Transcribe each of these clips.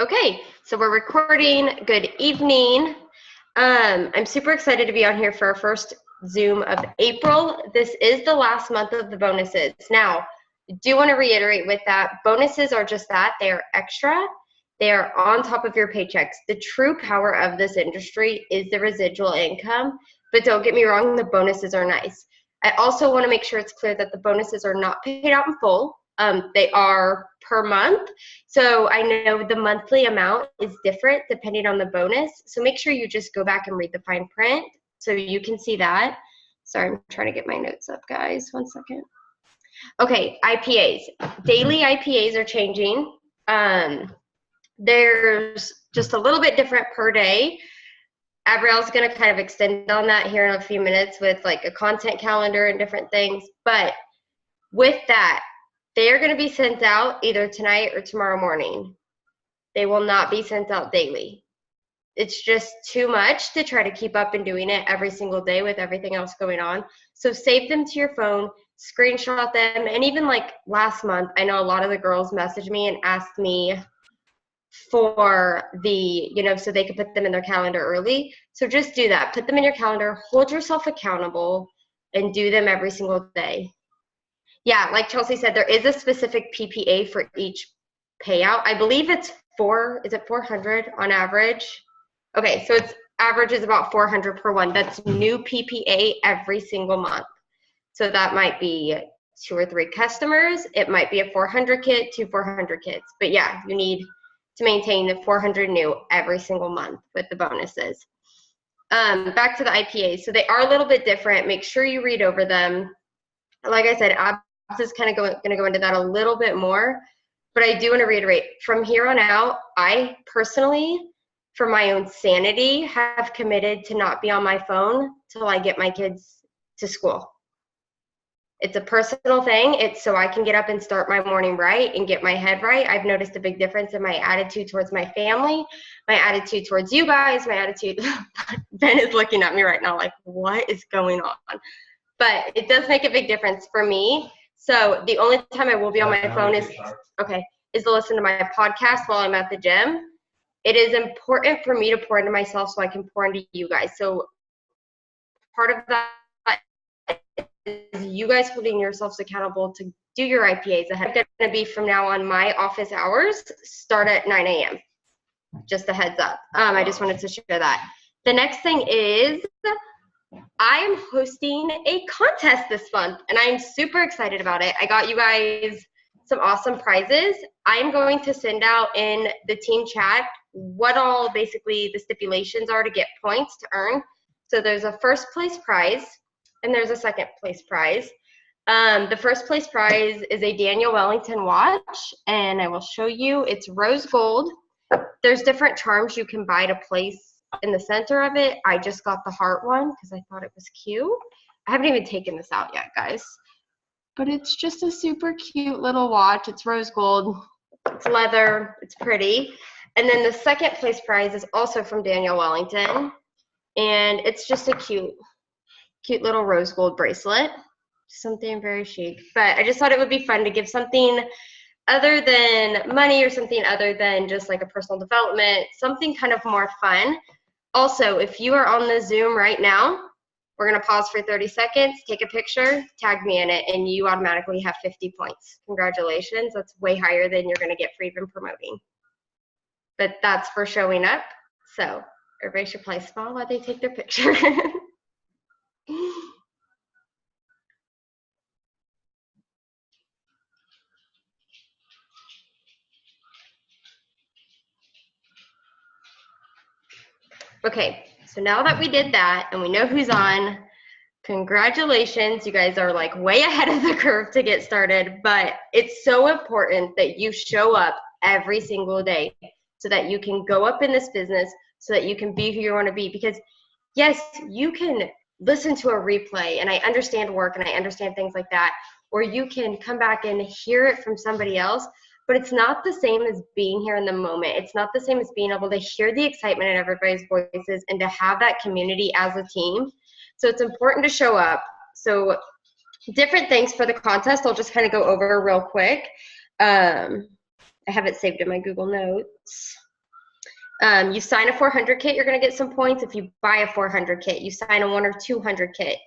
Okay, so we're recording. Good evening. I'm super excited to be on here for our first Zoom of April. This is the last month of the bonuses. Now, I do want to reiterate with that, bonuses are just that. They are extra. They are on top of your paychecks. The true power of this industry is the residual income, but don't get me wrong, the bonuses are nice. I also want to make sure it's clear that the bonuses are not paid out in full. They are per month. So I know the monthly amount is different depending on the bonus. So make sure you just go back and read the fine print so you can see that. Sorry, I'm trying to get my notes up, guys. 1 second. Okay, IPAs. Daily IPAs are changing. There's just a little bit different per day. Abrielle's going to kind of extend on that here in a few minutes with like a content calendar and different things. But with that, they are going to be sent out either tonight or tomorrow morning. They will not be sent out daily. It's just too much to try to keep up and doing it every single day with everything else going on. So save them to your phone, screenshot them. And even like last month, I know a lot of the girls messaged me and asked me for the, so they could put them in their calendar early. So just do that. Put them in your calendar, hold yourself accountable, and do them every single day. Yeah, like Chelsea said, there is a specific PPA for each payout. I believe it's 400 on average? Okay, so its average is about 400 per one. That's new PPA every single month. So that might be 2 or 3 customers. It might be a 400 kit, 2 400 kits. But yeah, you need to maintain the 400 new every single month with the bonuses. Back to the IPAs. So they are a little bit different. Make sure you read over them. Like I said, is kind of going to go into that a little bit more, but I do want to reiterate, from here on out, I personally, for my own sanity, have committed to not be on my phone till I get my kids to school. It's a personal thing. It's so I can get up and start my morning right and get my head right. I've noticed a big difference in my attitude towards my family, my attitude towards you guys, my attitude. Ben is looking at me right now like, what is going on? But it does make a big difference for me. So the only time I will be on my phone is to listen to my podcast while I'm at the gym. It is important for me to pour into myself so I can pour into you guys. So part of that is you guys holding yourselves accountable to do your IPAs ahead. It's going to be from now on, my office hours start at 9 a.m. Just a heads up. I just wanted to share that. The next thing is I'm hosting a contest this month, and I'm super excited about it. I got you guys some awesome prizes. I'm going to send out in the team chat what all basically the stipulations are to get points to earn. So there's a first place prize, and there's a second place prize. The first place prize is a Daniel Wellington watch, and I will show you. It's rose gold. There's different charms you can buy to place in the center of it. I just got the heart one because I thought it was cute. I haven't even taken this out yet, guys, but it's just a super cute little watch. It's rose gold, it's leather, it's pretty. And then the second place prize is also from Daniel Wellington, and it's just a cute little rose gold bracelet, something very chic. But I just thought it would be fun to give something other than money or something other than just like a personal development, something kind of more fun. Also, if you are on the Zoom right now, we're going to pause for 30 seconds, take a picture, tag me in it, and you automatically have 50 points. Congratulations. That's way higher than you're going to get for even promoting. But that's for showing up. So everybody should play small while they take their picture. Okay, so now that we did that and we know who's on, congratulations. You guys are like way ahead of the curve to get started, but it's so important that you show up every single day so that you can go up in this business, so that you can be who you want to be. Because yes, you can listen to a replay, and I understand work and I understand things like that, or you can come back and hear it from somebody else, but it's not the same as being here in the moment. It's not the same as being able to hear the excitement in everybody's voices and to have that community as a team. So it's important to show up. So different things for the contest, I'll just kind of go over real quick. I have it saved in my Google Notes. You sign a 400 kit, you're going to get some points. If you buy a 400 kit, you sign a 1 or 200 kit.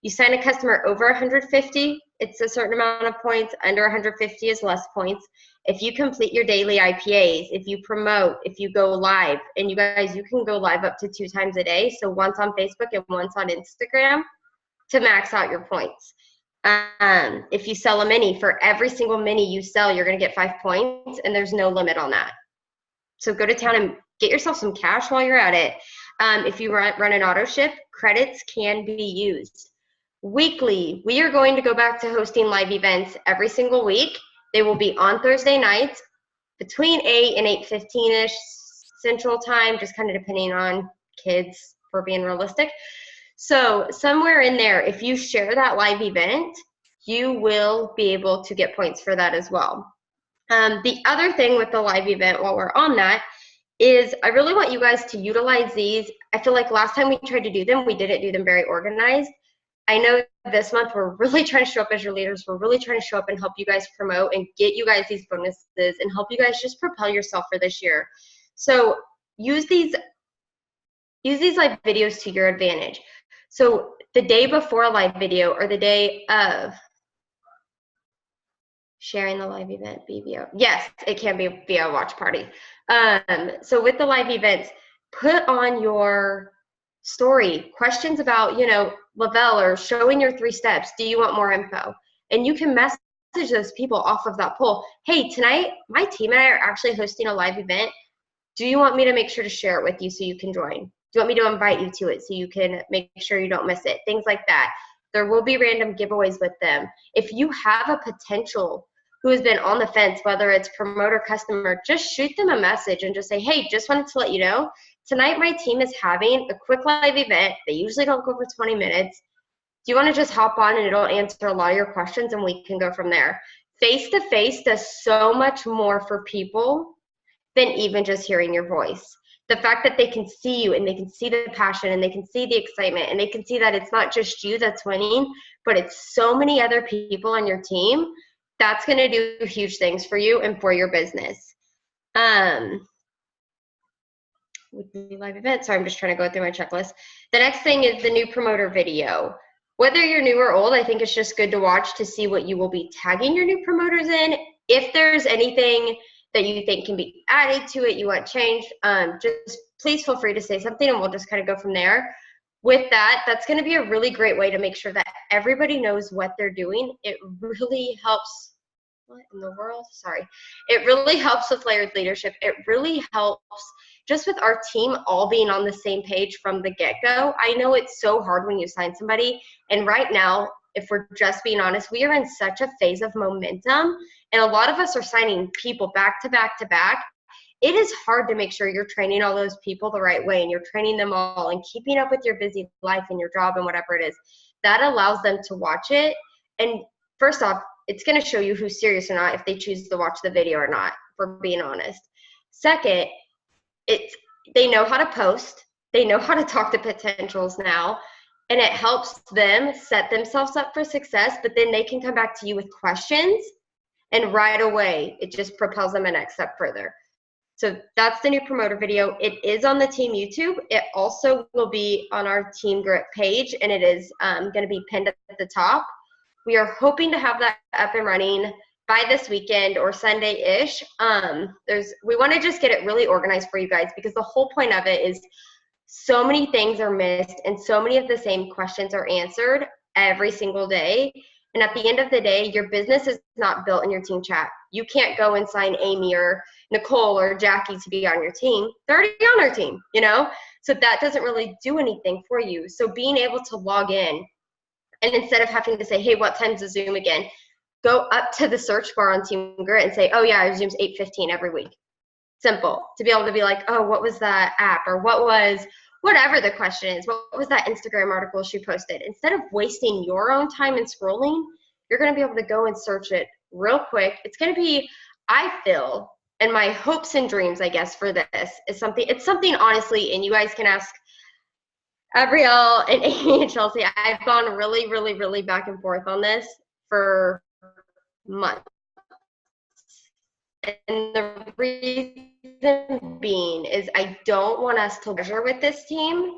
You sign a customer over 150, it's a certain amount of points. Under 150 is less points. If you complete your daily IPAs, if you promote, if you go live, and you guys, you can go live up to 2 times a day. So once on Facebook and once on Instagram to max out your points. If you sell a mini, for every single mini you sell, you're going to get 5 points, and there's no limit on that. So go to town and get yourself some cash while you're at it. If you run an auto ship, credits can be used. Weekly, we are going to go back to hosting live events every single week. They will be on Thursday nights between 8 and 8:15-ish Central Time, just kind of depending on kids, for being realistic. So somewhere in there, if you share that live event, you will be able to get points for that as well. The other thing with the live event, while we're on that, is I really want you guys to utilize these. I feel like last time we tried to do them, we didn't do them very organized. I know this month we're really trying to show up as your leaders. We're really trying to show up and help you guys promote and get you guys these bonuses and help you guys just propel yourself for this year. So use these live videos to your advantage. So the day before a live video or the day of sharing the live event BBO. Yes, it can be via watch party. So with the live events, put on your story questions about, Lavelle, or showing your 3 steps. Do you want more info? And you can message those people off of that poll. Hey, tonight my team and I are actually hosting a live event. Do you want me to make sure to share it with you so you can join? Do you want me to invite you to it so you can make sure you don't miss it? Things like that. There will be random giveaways with them. If you have a potential who has been on the fence, whether it's promoter, customer, just shoot them a message and just say, hey, just wanted to let you know, tonight my team is having a quick live event. They usually don't go for 20 minutes. Do you want to just hop on and it'll answer a lot of your questions and we can go from there? Face-to-face does so much more for people than even just hearing your voice. The fact that they can see you and they can see the passion and they can see the excitement and they can see that it's not just you that's winning, but it's so many other people on your team, that's going to do huge things for you and for your business. Weekly live event. Sorry, I'm just trying to go through my checklist. The next thing is the new promoter video. Whether you're new or old, I think it's just good to watch to see what you will be tagging your new promoters in. If there's anything that you think can be added to it, you want changed, just please feel free to say something and we'll just kind of go from there. With that, that's going to be a really great way to make sure that everybody knows what they're doing. It really helps. What in the world? Sorry. It really helps with layered leadership. It really helps just with our team all being on the same page from the get-go. I know it's so hard when you sign somebody, and right now, if we're just being honest, we are in such a phase of momentum, and a lot of us are signing people back to back to back. It is hard to make sure you're training all those people the right way and you're training them all and keeping up with your busy life and your job and whatever it is. That allows them to watch it. And first off, it's going to show you who's serious or not if they choose to watch the video or not, for being honest. Second, they know how to post. They know how to talk to potentials now. And it helps them set themselves up for success, but then they can come back to you with questions. And right away, it just propels them a next step further. So that's the new promoter video. It is on the team YouTube. It also will be on our Team Grit page, and it is going to be pinned at the top. We are hoping to have that up and running by this weekend or Sunday-ish. We want to just get it really organized for you guys, because the whole point of it is so many things are missed and so many of the same questions are answered every single day. And at the end of the day, your business is not built in your team chat. You can't go and sign Amy or Nicole or Jackie to be on your team. They're already on our team, So that doesn't really do anything for you. So being able to log in, and instead of having to say, hey, what time's the Zoom again? Go up to the search bar on Team Grit and say, oh yeah, our Zoom's 8:15 every week. Simple. To be able to be like, oh, what was that app? Or what was, whatever the question is, what was that Instagram article she posted? Instead of wasting your own time and scrolling, you're going to be able to go and search it real quick. It's going to be, I feel, and my hopes and dreams, I guess, for this is it's something honestly, and you guys can ask Abrielle and Amy and Chelsea. I've gone really, really, really back and forth on this for months. And the reason reason being is I don't want us to measure with this team,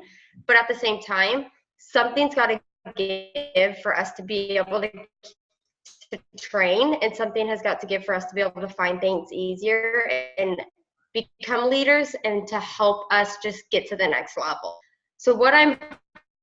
but at the same time, something's got to give for us to be able to train, and something has got to give for us to be able to find things easier and become leaders and to help us just get to the next level. So what I'm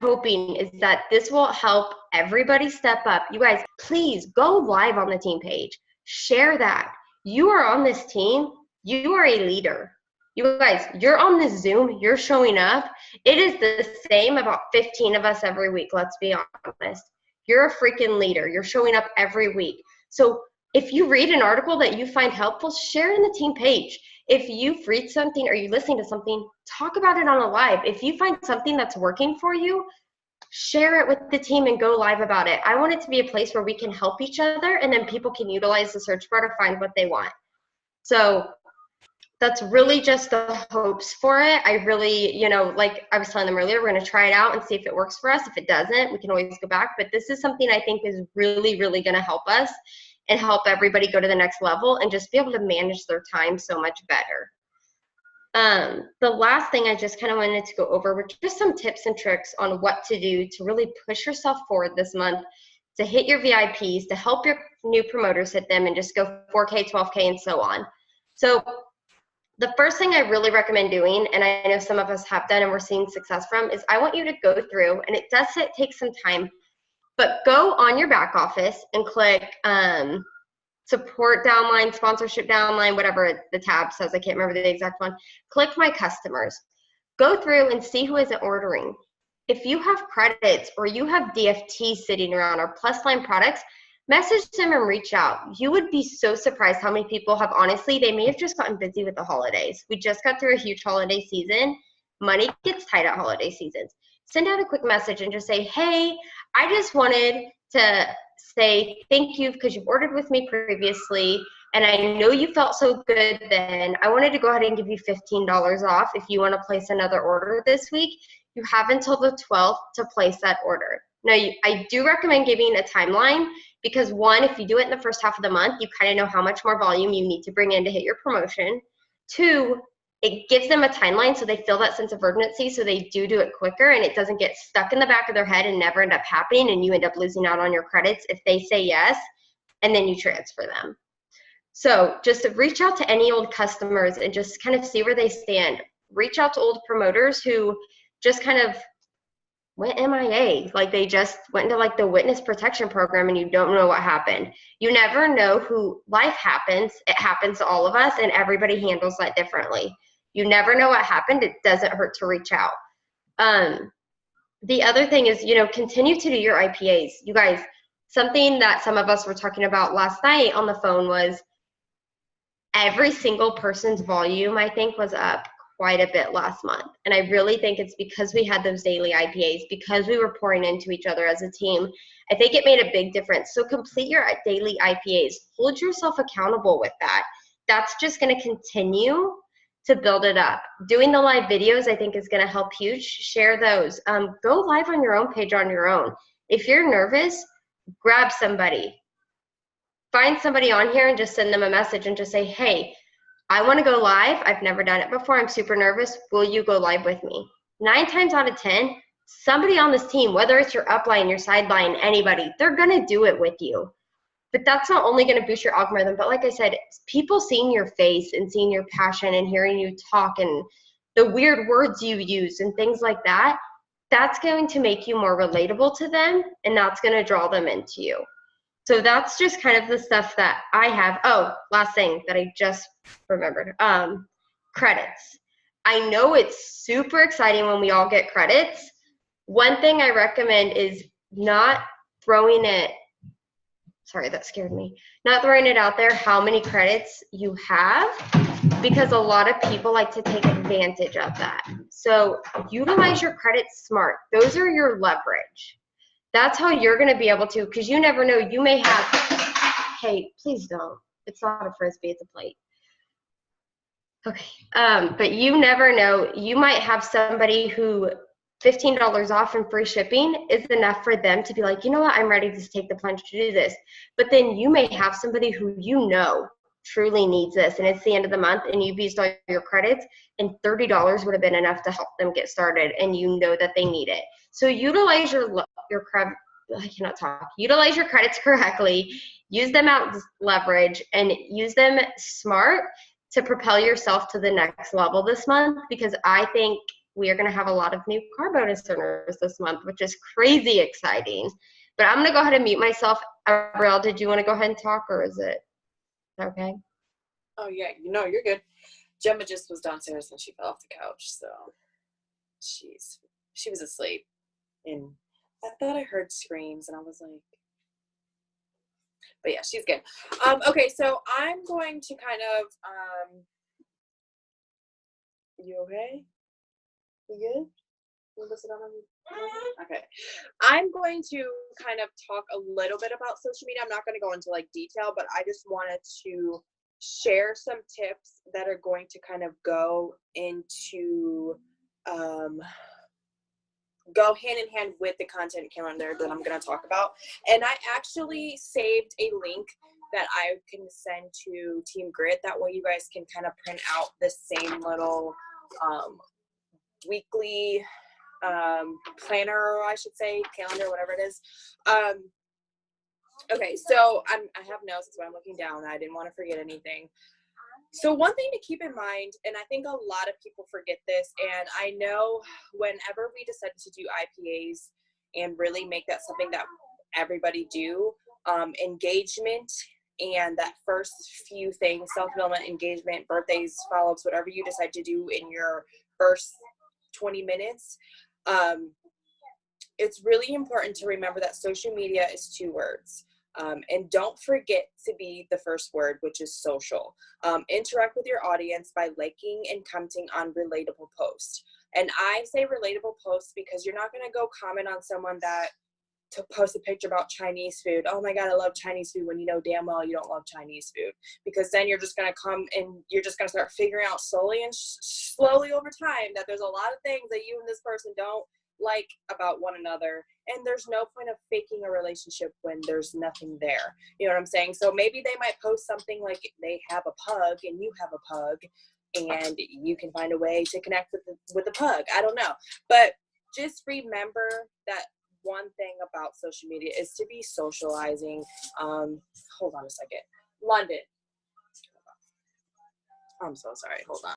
hoping is that this will help everybody step up. You guys, please go live on the team page. Share that. You are on this team. You are a leader. You guys, you're on this Zoom. You're showing up. It is the same about 15 of us every week. Let's be honest. You're a freaking leader. You're showing up every week. So if you read an article that you find helpful, share it in the team page. If you read something or you're listening to something, talk about it on a live. If you find something that's working for you, share it with the team and go live about it. I want it to be a place where we can help each other, and then people can utilize the search bar to find what they want. So that's really just the hopes for it. I really, like I was telling them earlier, we're going to try it out and see if it works for us. If it doesn't, we can always go back. But this is something I think is really, really going to help us and help everybody go to the next level and just be able to manage their time so much better. The last thing I just kind of wanted to go over were just some tips and tricks on what to do to really push yourself forward this month, to hit your VIPs, to help your new promoters hit them, and just go 4K, 12K, and so on. So the first thing I really recommend doing, and I know some of us have done and we're seeing success from, is I want you to go through, and it does take some time, but go on your back office and click support downline, sponsorship downline, whatever the tab says. I can't remember the exact one. Click my customers. Go through and see who isn't ordering. If you have credits or you have DFT sitting around or plus line products, message them and reach out. You would be so surprised how many people have, honestly, they may have just gotten busy with the holidays. We just got through a huge holiday season. Money gets tight at holiday seasons. Send out a quick message and just say, hey, I just wanted to say thank you because you've ordered with me previously, and I know you felt so good then. I wanted to go ahead and give you $15 off if you want to place another order this week. You have until the 12th to place that order. Now, I do recommend giving a timeline because, one, if you do it in the first half of the month, you kind of know how much more volume you need to bring in to hit your promotion. Two, it gives them a timeline so they feel that sense of urgency, so they do it quicker, and it doesn't get stuck in the back of their head and never end up happening, and you end up losing out on your credits if they say yes and then you transfer them. So just reach out to any old customers and just kind of see where they stand. Reach out to old promoters who just kind of went MIA, like they just went into like the witness protection program and you don't know what happened. You never know who life happens. It happens to all of us, and everybody handles that differently. You never know what happened. It doesn't hurt to reach out. The other thing is, continue to do your IPAs. You guys, something that some of us were talking about last night on the phone was every single person's volume, I think, was up quite a bit last month. And I really think it's because we had those daily IPAs, because we were pouring into each other as a team. I think it made a big difference. So complete your daily IPAs. Hold yourself accountable with that. That's just going to continue to build it up. Doing the live videos, I think, is going to help huge. Share those. Go live on your own page on your own. If you're nervous, grab somebody. Find somebody on here and just send them a message and just say, hey, I want to go live. I've never done it before. I'm super nervous. Will you go live with me? 9 times out of 10, somebody on this team, whether it's your upline, your sideline, anybody, they're going to do it with you. But that's not only going to boost your algorithm, but like I said, people seeing your face and seeing your passion and hearing you talk and the weird words you use and things like that, that's going to make you more relatable to them, and that's going to draw them into you. So that's just kind of the stuff that I have. Oh, last thing that I just remembered, credits. I know it's super exciting when we all get credits. One thing I recommend is not throwing it, sorry, that scared me, not throwing it out there how many credits you have, because a lot of people like to take advantage of that. So utilize your credits smart. Those are your leverage. That's how you're going to be able to, because you never know, you may have, hey, please don't. It's not a Frisbee, it's a plate. Okay, but you never know. You might have somebody who $15 off and free shipping is enough for them to be like, you know what, I'm ready to take the plunge to do this. But then you may have somebody who truly needs this and it's the end of the month and you've used all your credits, and $30 would have been enough to help them get started, and you know that they need it. So utilize utilize your credits correctly, use them out as leverage, and use them smart to propel yourself to the next level this month, because I think we are going to have a lot of new car bonus earners this month, which is crazy exciting. But I'm going to go ahead and mute myself. Abrielle, did you want to go ahead and talk, or is it okay? Oh, yeah. You're good. Gemma just was downstairs and she fell off the couch, so she was asleep. And I thought I heard screams, and I was like, but yeah, she's good. Okay, so I'm going to kind of, you okay? You good? You listen on me? Okay. I'm going to kind of talk a little bit about social media. I'm not going to go into like detail, but I just wanted to share some tips that are going to kind of go into, go hand in hand with the content calendar that I'm going to talk about. And I actually saved a link that I can send to Team Grid. That way you guys can kind of print out the same little weekly planner, I should say, calendar, whatever it is. Okay, so I have notes, that's why I'm looking down. I didn't want to forget anything. So one thing to keep in mind, and I think a lot of people forget this, and I know whenever we decided to do IPAs and really make that something that everybody do, engagement and that first few things, self-development, engagement, birthdays, follow-ups, whatever you decide to do in your first 20 minutes, it's really important to remember that social media is 2 words. And don't forget to be the first word, which is social. Interact with your audience by liking and commenting on relatable posts. And I say relatable posts because you're not going to go comment on someone to post a picture about Chinese food. Oh my God, I love Chinese food, when you know damn well you don't love Chinese food. Because then you're just going to come and you're just going to start figuring out slowly over time that there's a lot of things that you and this person don't like about one another, and there's no point of faking a relationship when there's nothing there. You know what I'm saying? So maybe they might post something like they have a pug and you have a pug, and you can find a way to connect with the pug. I don't know, but just remember that one thing about social media is to be socializing. Hold on a second. London. I'm so sorry. Hold on.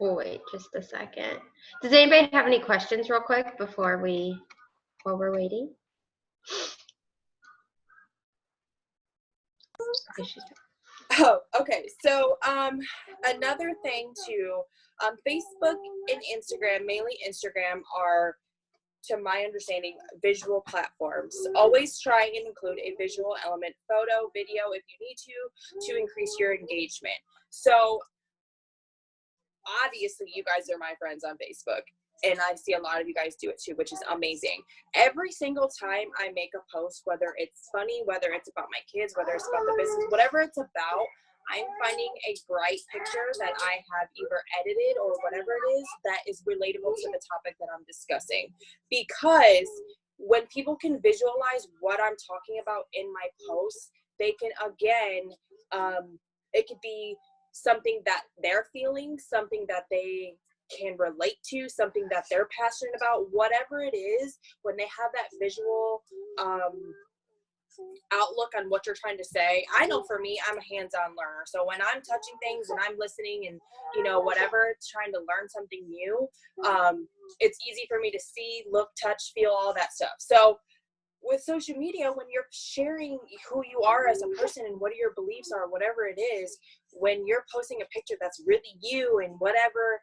We'll wait just a second. Does anybody have any questions real quick while we're waiting? Okay, oh, okay. So another thing too, Facebook and Instagram, mainly Instagram, are, to my understanding, visual platforms. Always try and include a visual element, photo, video, if you need to increase your engagement. So obviously you guys are my friends on Facebook, and I see a lot of you guys do it too, which is amazing. Every single time I make a post, whether it's funny, whether it's about my kids, whether it's about the business, whatever it's about, I'm finding a bright picture that I have either edited or whatever it is that is relatable to the topic that I'm discussing. Because when people can visualize what I'm talking about in my posts, they can, again, it could be something that they're feeling, something that they can relate to, something that they're passionate about, whatever it is. When they have that visual outlook on what you're trying to say, I know for me, I'm a hands-on learner. So when I'm touching things and I'm listening and, whatever, trying to learn something new, it's easy for me to see, look, touch, feel, all that stuff. So with social media, when you're sharing who you are as a person and what your beliefs are, whatever it is, when you're posting a picture that's really you and whatever,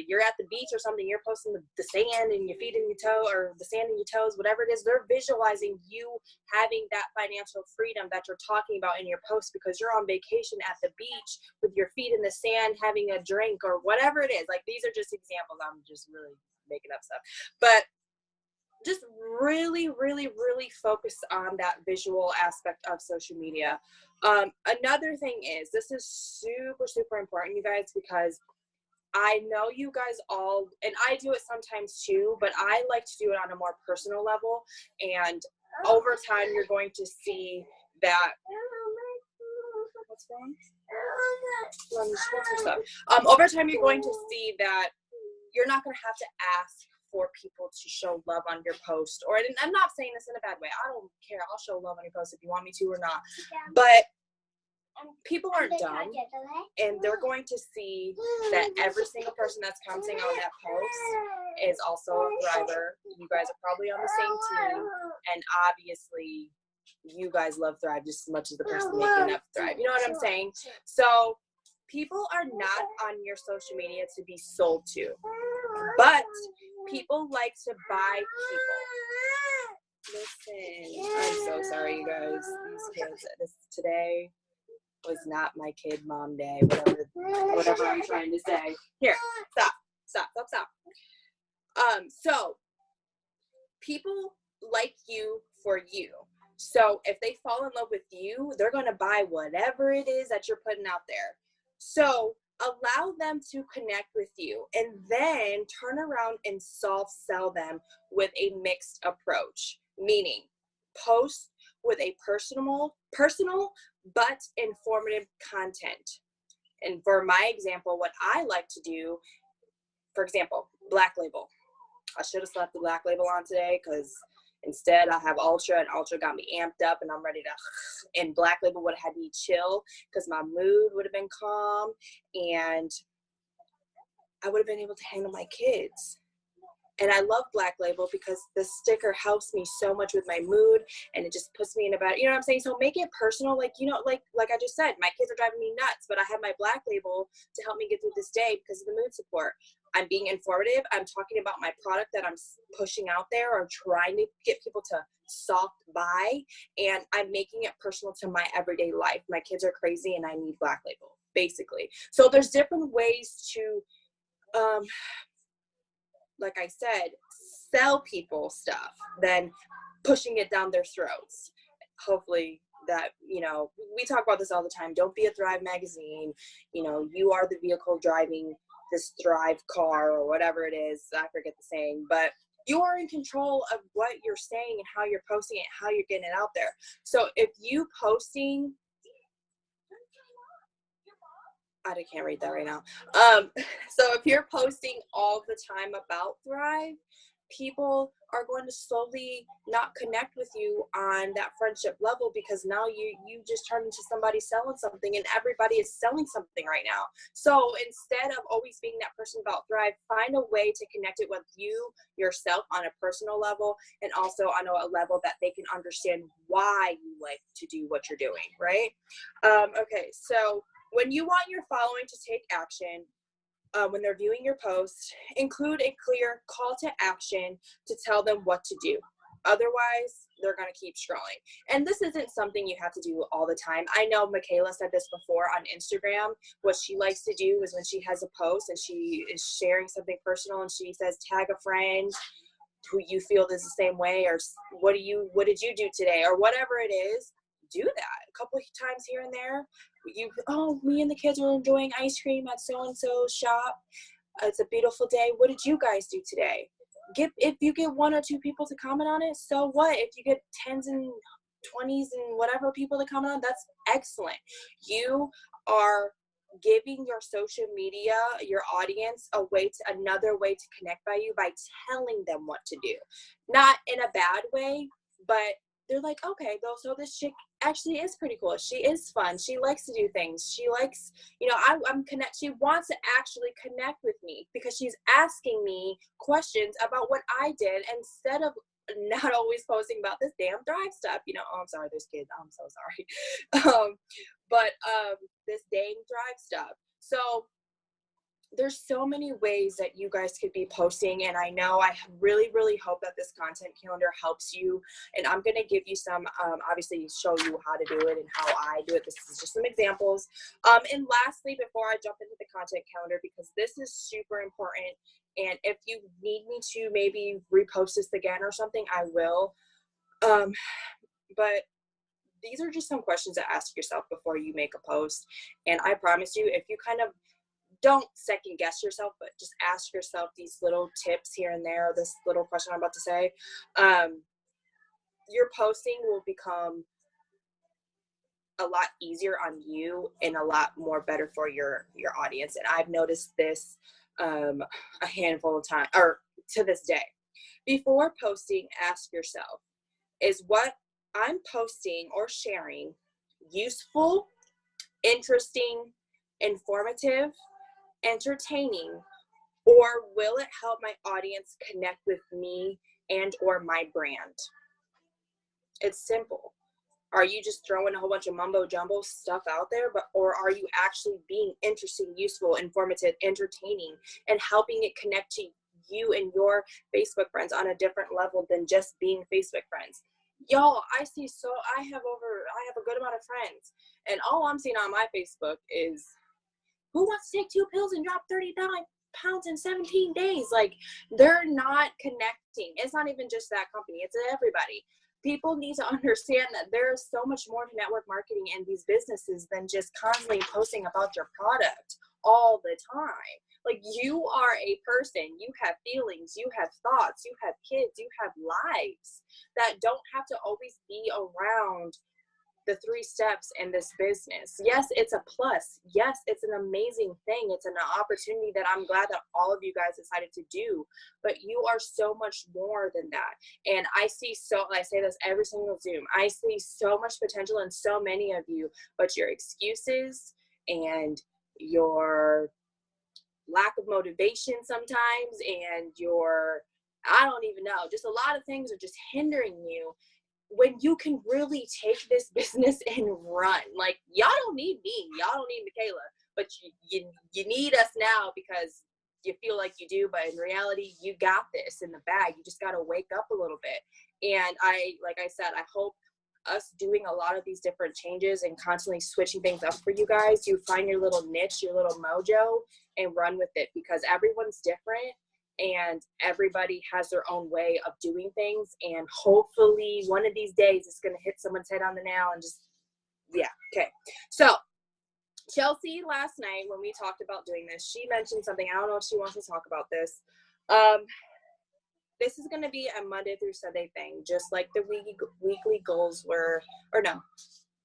you're at the beach or something, you're posting the sand and your feet in your toe, or the sand in your toes, whatever it is, they're visualizing you having that financial freedom that you're talking about in your post, because you're on vacation at the beach with your feet in the sand, having a drink or whatever it is. Like, these are just examples. I'm just really making up stuff. But just really, really, really focus on that visual aspect of social media. Another thing is, this is super, super important, you guys, because I know you guys all, and I do it sometimes too, but I like to do it on a more personal level. And over time, you're going to see that, what's wrong? Over time, you're going to see that you're not going to have to ask for people to show love on your post. Or, and I'm not saying this in a bad way. I don't care. I'll show love on your post if you want me to or not. But people aren't dumb, and they're going to see that every single person that's commenting on that post is also a Thriver. You guys are probably on the same team, and obviously you guys love Thrive just as much as the person making that Thrive. You know what I'm saying? So people are not on your social media to be sold to, but people like to buy people. Listen, I'm so sorry, you guys. These kids, today was not my kid mom day, whatever I'm trying to say. Here, stop. So people like you for you. So if they fall in love with you, they're going to buy whatever it is that you're putting out there. So allow them to connect with you, and then turn around and soft sell them with a mixed approach, meaning post with a personal but informative content. And for my example, what I like to do, for example, Black Label. I should have slept the Black Label on today, because instead I have Ultra, and Ultra got me amped up and I'm ready to, and Black Label would have had me chill because my mood would have been calm and I would have been able to handle my kids. And I love Black Label because the sticker helps me so much with my mood, and it just puts me in a better, you know what I'm saying? So make it personal. Like, you know, like I just said, my kids are driving me nuts, but I have my Black Label to help me get through this day because of the mood support. I'm being informative. I'm talking about my product that I'm pushing out there or trying to get people to soft buy, and I'm making it personal to my everyday life. My kids are crazy and I need Black Label, basically. So there's different ways to, like I said, sell people stuff than pushing it down their throats. Hopefully that, you know, we talk about this all the time. Don't be a Thrive magazine. You know, you are the vehicle driving this Thrive car or whatever it is. I forget the saying, but you are in control of what you're saying and how you're posting it, how you're getting it out there. So if you posting, I can't read that right now. So if you're posting all the time about Thrive, people are going to slowly not connect with you on that friendship level, because now you just turn into somebody selling something, and everybody is selling something right now. So instead of always being that person about Thrive, find a way to connect it with you yourself on a personal level, and also on a level that they can understand why you like to do what you're doing, right? Okay, so when you want your following to take action, when they're viewing your post, include a clear call to action to tell them what to do. Otherwise, they're going to keep scrolling. And this isn't something you have to do all the time. I know Michaela said this before on Instagram. What she likes to do is when she has a post and she is sharing something personal and she says, tag a friend who you feel is the same way, or what did you do today, or whatever it is. Do that a couple of times here and there. Me and the kids are enjoying ice cream at so-and-so shop. It's a beautiful day. What did you guys do today? If you get 1 or 2 people to comment on it, so what? If you get 10s and 20s and whatever people to comment on, that's excellent. You are giving your social media, your audience, another way to connect by you by telling them what to do. Not in a bad way, but they're like, okay, so this chick actually is pretty cool. She is fun. She likes to do things. She likes, you know, she wants to actually connect with me because she's asking me questions about what I did, instead of not always posting about this damn Thrive stuff. You know, oh, I'm sorry, there's kids. I'm so sorry. But this dang Thrive stuff. So there's so many ways that you guys could be posting, and I know I really, really hope that this content calendar helps you, and I'm going to give you some, obviously show you how to do it and how I do it. This is just some examples. And lastly, before I jump into the content calendar, because this is super important, and if you need me to maybe repost this again or something, I will. But these are just some questions to ask yourself before you make a post. And I promise you, if you kind of don't second guess yourself, but just ask yourself these little tips here and there, this little question I'm about to say, your posting will become a lot easier on you and a lot more better for your audience. And I've noticed this a handful of times, or to this day. Before posting, ask yourself, is what I'm posting or sharing useful, interesting, informative, entertaining, or will it help my audience connect with me and or my brand? It's simple. Are you just throwing a whole bunch of mumbo jumbo stuff out there, or are you actually being interesting, useful, informative, entertaining, and helping it connect to you and your Facebook friends on a different level than just being Facebook friends? Y'all, I have a good amount of friends, and all I'm seeing on my Facebook is who wants to take 2 pills and drop 39 pounds in 17 days? Like, they're not connecting. It's not even just that company, it's everybody. People need to understand that there's so much more to network marketing and these businesses than just constantly posting about your product all the time. Like, you are a person, you have feelings, you have thoughts, you have kids, you have lives that don't have to always be around the 3 steps in this business. Yes, it's a plus. Yes, it's an amazing thing. It's an opportunity that I'm glad that all of you guys decided to do, but you are so much more than that. And I say this every single Zoom, I see so much potential in so many of you, but your excuses and your lack of motivation sometimes and I don't even know, just a lot of things are just hindering you when you can really take this business and run. Like, y'all don't need me, y'all don't need Michaela, but you need us now because you feel like you do, but in reality, you got this in the bag. You just got to wake up a little bit. And like I said, I hope us doing a lot of these different changes and constantly switching things up for you guys, you find your little niche, your little mojo, and run with it, because everyone's different. And everybody has their own way of doing things. And hopefully one of these days it's going to hit someone's head on the nail and just, yeah. Okay. So Chelsea last night, when we talked about doing this, she mentioned something. I don't know if she wants to talk about this. This is going to be a Monday through Sunday thing, just like the weekly goals were, or no,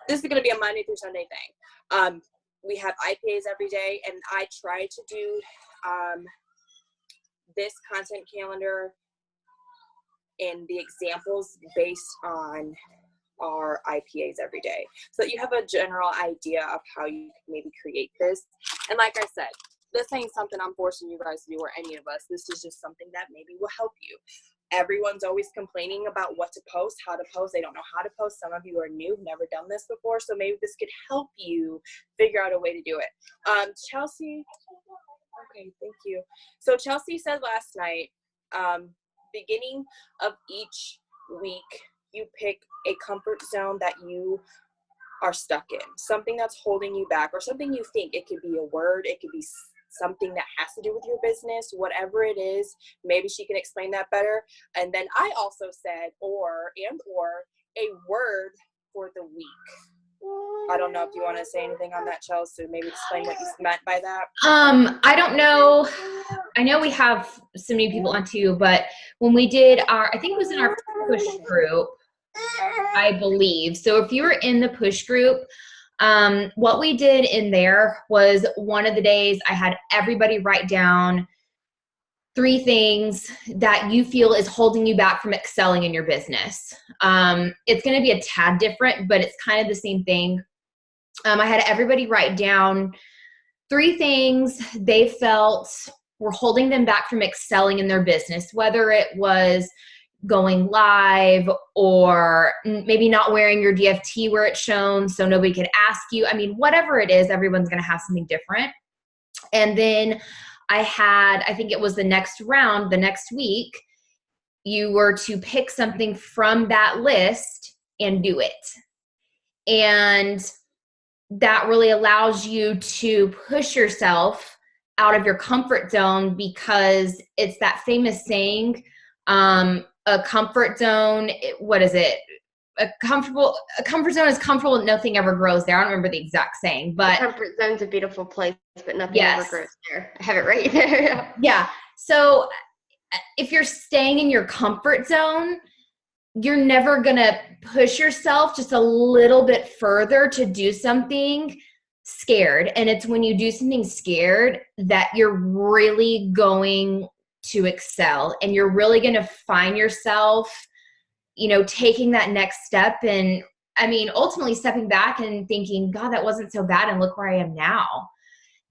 this is going to be a Monday through Sunday thing. We have IPAs every day, and I try to do, this content calendar and the examples based on our IPAs every day, so that you have a general idea of how you can maybe create this. And like I said, this ain't something I'm forcing you guys to do, or any of us. This is just something that maybe will help you. Everyone's always complaining about what to post, how to post. They don't know how to post. Some of you are new, never done this before, so maybe this could help you figure out a way to do it. Chelsea, okay, thank you. So Chelsea said last night, beginning of each week, you pick a comfort zone that you are stuck in, something that's holding you back, or something you think. It could be a word, it could be something that has to do with your business, whatever it is. Maybe she can explain that better. And then I also said, or a word for the week. I don't know if you want to say anything on that, Chelsea. Maybe explain what you meant by that. I don't know. I know we have so many people on too, but when we did I think it was in our push group, I believe. So if you were in the push group, what we did in there was, one of the days I had everybody write down 3 things that you feel is holding you back from excelling in your business. It's going to be a tad different, but it's kind of the same thing. I had everybody write down 3 things they felt were holding them back from excelling in their business, whether it was going live or maybe not wearing your DFT where it's shown so nobody could ask you. I mean, whatever it is, everyone's going to have something different. And then I think it was the next round, the next week, you were to pick something from that list and do it. And that really allows you to push yourself out of your comfort zone, because it's that famous saying, a comfort zone, what is it? A comfort zone is comfortable, nothing ever grows there. I don't remember the exact saying, but comfort zone's a beautiful place, but nothing yes, ever grows there. I have it right there. Yeah. So if you're staying in your comfort zone, you're never going to push yourself just a little bit further to do something scared. And it's when you do something scared that you're really going to excel, and you're really going to find yourself, taking that next step. And I mean, ultimately stepping back and thinking, God, that wasn't so bad. And look where I am now.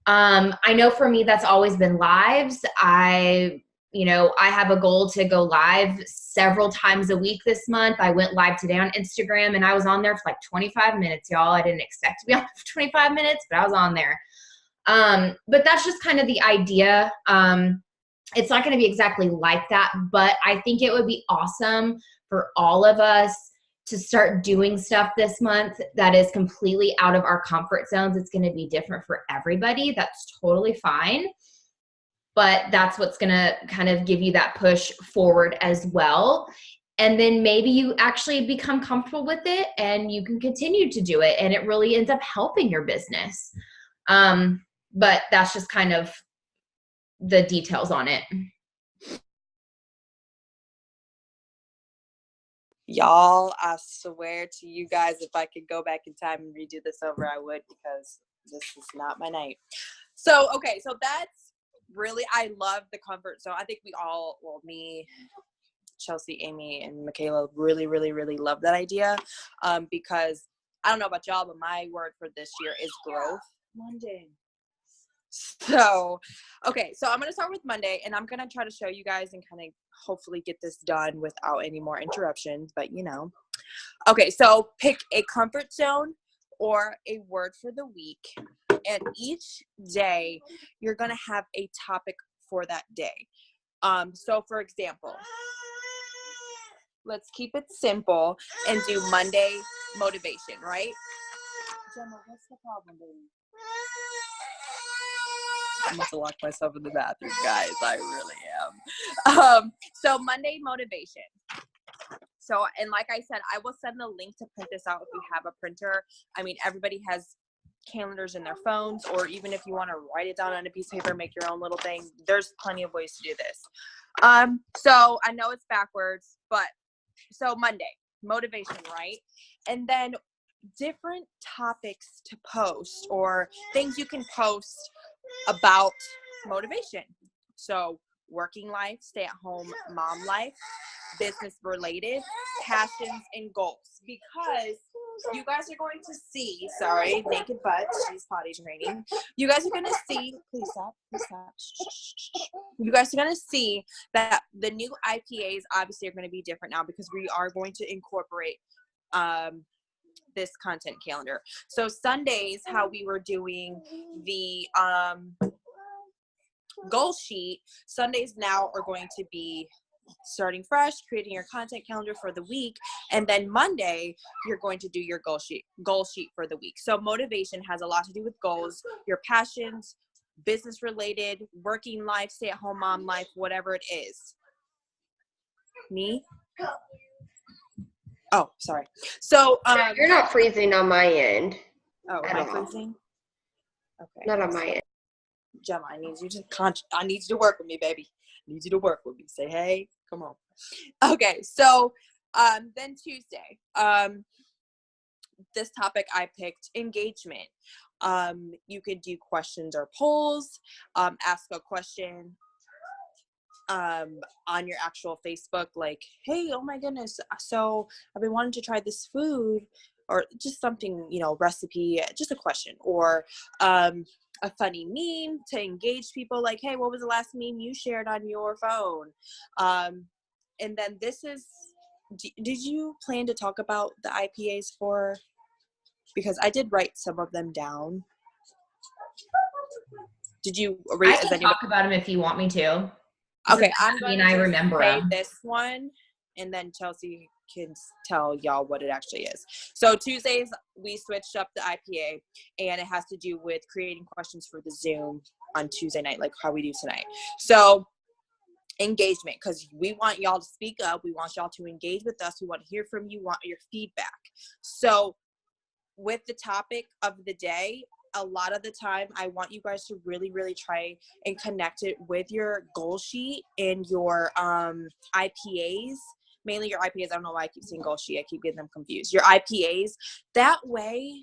I know for me, that's always been lives. I have a goal to go live several times a week this month. I went live today on Instagram, and I was on there for like 25 minutes, y'all. I didn't expect to be on for 25 minutes, but I was on there. But that's just kind of the idea. It's not going to be exactly like that, but I think it would be awesome for all of us to start doing stuff this month that is completely out of our comfort zones. It's going to be different for everybody. That's totally fine. But that's what's going to kind of give you that push forward as well. And then maybe you actually become comfortable with it and you can continue to do it, and it really ends up helping your business. But that's just kind of the details on it. Y'all, I swear to you guys, if I could go back in time and redo this over, I would, because this is not my night. So, okay, so that's really, I love the comfort zone. I think we all, well, me, Chelsea, Amy, and Michaela really, really, really love that idea, because I don't know about y'all, but my word for this year is growth. Monday. So, okay, so I'm going to start with Monday, and I'm going to try to show you guys and kind of hopefully get this done without any more interruptions, but Okay, so pick a comfort zone or a word for the week, and each day you're going to have a topic for that day. So for example, let's keep it simple and do Monday motivation, right? Gemma, what's the problem, baby? I must have locked myself in the bathroom, guys. I really am. So Monday motivation. So, and like I said, I will send the link to print this out if you have a printer. I mean, everybody has calendars in their phones, or even if you want to write it down on a piece of paper, make your own little thing. There's plenty of ways to do this. So I know it's backwards, but so Monday motivation, right? And then different topics to post, or things you can post about motivation. So working life, stay at home mom life, business related, passions, and goals. Because you guys are going to see, sorry, naked butt, she's potty training. You guys are going to see, please stop. You guys are going to see that the new IPAs obviously are going to be different now, because we are going to incorporate this content calendar. So Sundays, how we were doing the goal sheet, Sundays now are going to be starting fresh, creating your content calendar for the week, and then Monday you're going to do your goal sheet for the week. So motivation has a lot to do with goals, your passions, business related, working life, stay at home mom life, whatever it is. Me? Oh, sorry. So you're not freezing on my end. Oh, am I freezing? Okay. Not on my end. Gemma, I need you to work with me, baby. I need you to work with me. Say, hey, come on. Okay, so then Tuesday, this topic I picked, engagement. You could do questions or polls, ask a question on your actual Facebook, like, hey, oh my goodness, so I've been wanting to try this food, or just something, recipe, just a question, or a funny meme to engage people, like, hey, what was the last meme you shared on your phone? And then this is, did you plan to talk about the IPAs for, because I did write some of them down. Did you read? I can talk about them if you want me to. Okay, I remember say this one, and then Chelsea can tell y'all what it actually is. So Tuesdays, we switched up the IPA, and it has to do with creating questions for the Zoom on Tuesday night, like how we do tonight. So engagement, because we want y'all to speak up. We want y'all to engage with us. We want to hear from you. We want your feedback. So with the topic of the day, a lot of the time, I want you guys to really, really try and connect it with your goal sheet and your IPAs, mainly your IPAs. I don't know why I keep saying Gulf Sheet. I keep getting them confused. Your IPAs. That way,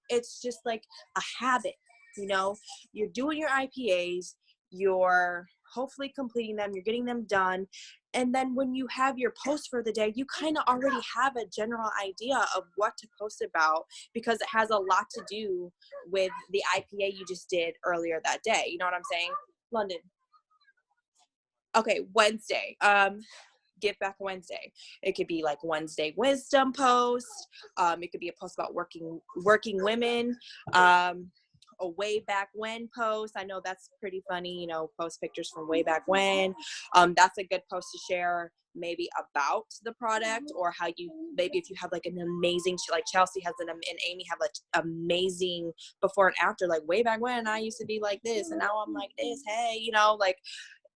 it's just like a habit. You know, you're doing your IPAs, you're hopefully completing them, you're getting them done. And then when you have your post for the day, you kind of already have a general idea of what to post about, because it has a lot to do with the IPA you just did earlier that day. You know what I'm saying? London. Okay, Wednesday. Give Back Wednesday. It could be like Wednesday wisdom post. It could be a post about working women. A way back when post. I know that's pretty funny, you know, post pictures from way back when. That's a good post to share, maybe about the product, or how you, maybe if you have like an amazing, like Chelsea has and Amy have like amazing before and after, like way back when I used to be like this and now I'm like this, hey, you know, like,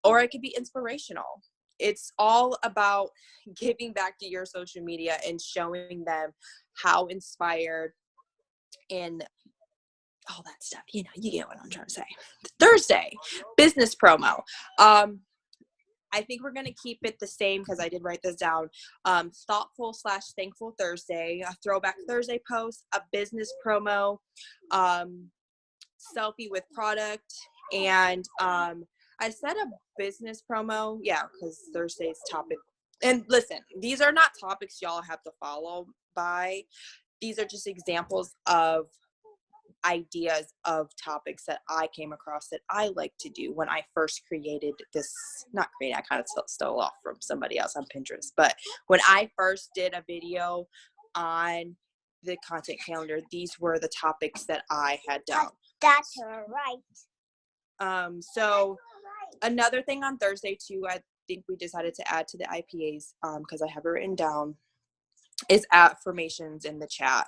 or it could be inspirational. It's all about giving back to your social media and showing them how inspired and all that stuff. You know, you get what I'm trying to say. Thursday, business promo. I think we're going to keep it the same because I did write this down. Thoughtful/thankful Thursday, a throwback Thursday post, a business promo, selfie with product, and I said a business promo, yeah, because Thursday's topic. And listen, these are not topics y'all have to follow by. These are just examples of ideas of topics that I came across that I like to do when I first created this. Not created, I kind of stole off from somebody else on Pinterest. But when I first did a video on the content calendar, these were the topics that I had done. That's right. So another thing on Thursday too, I think we decided to add to the IPAs, because I have it written down, is affirmations in the chat.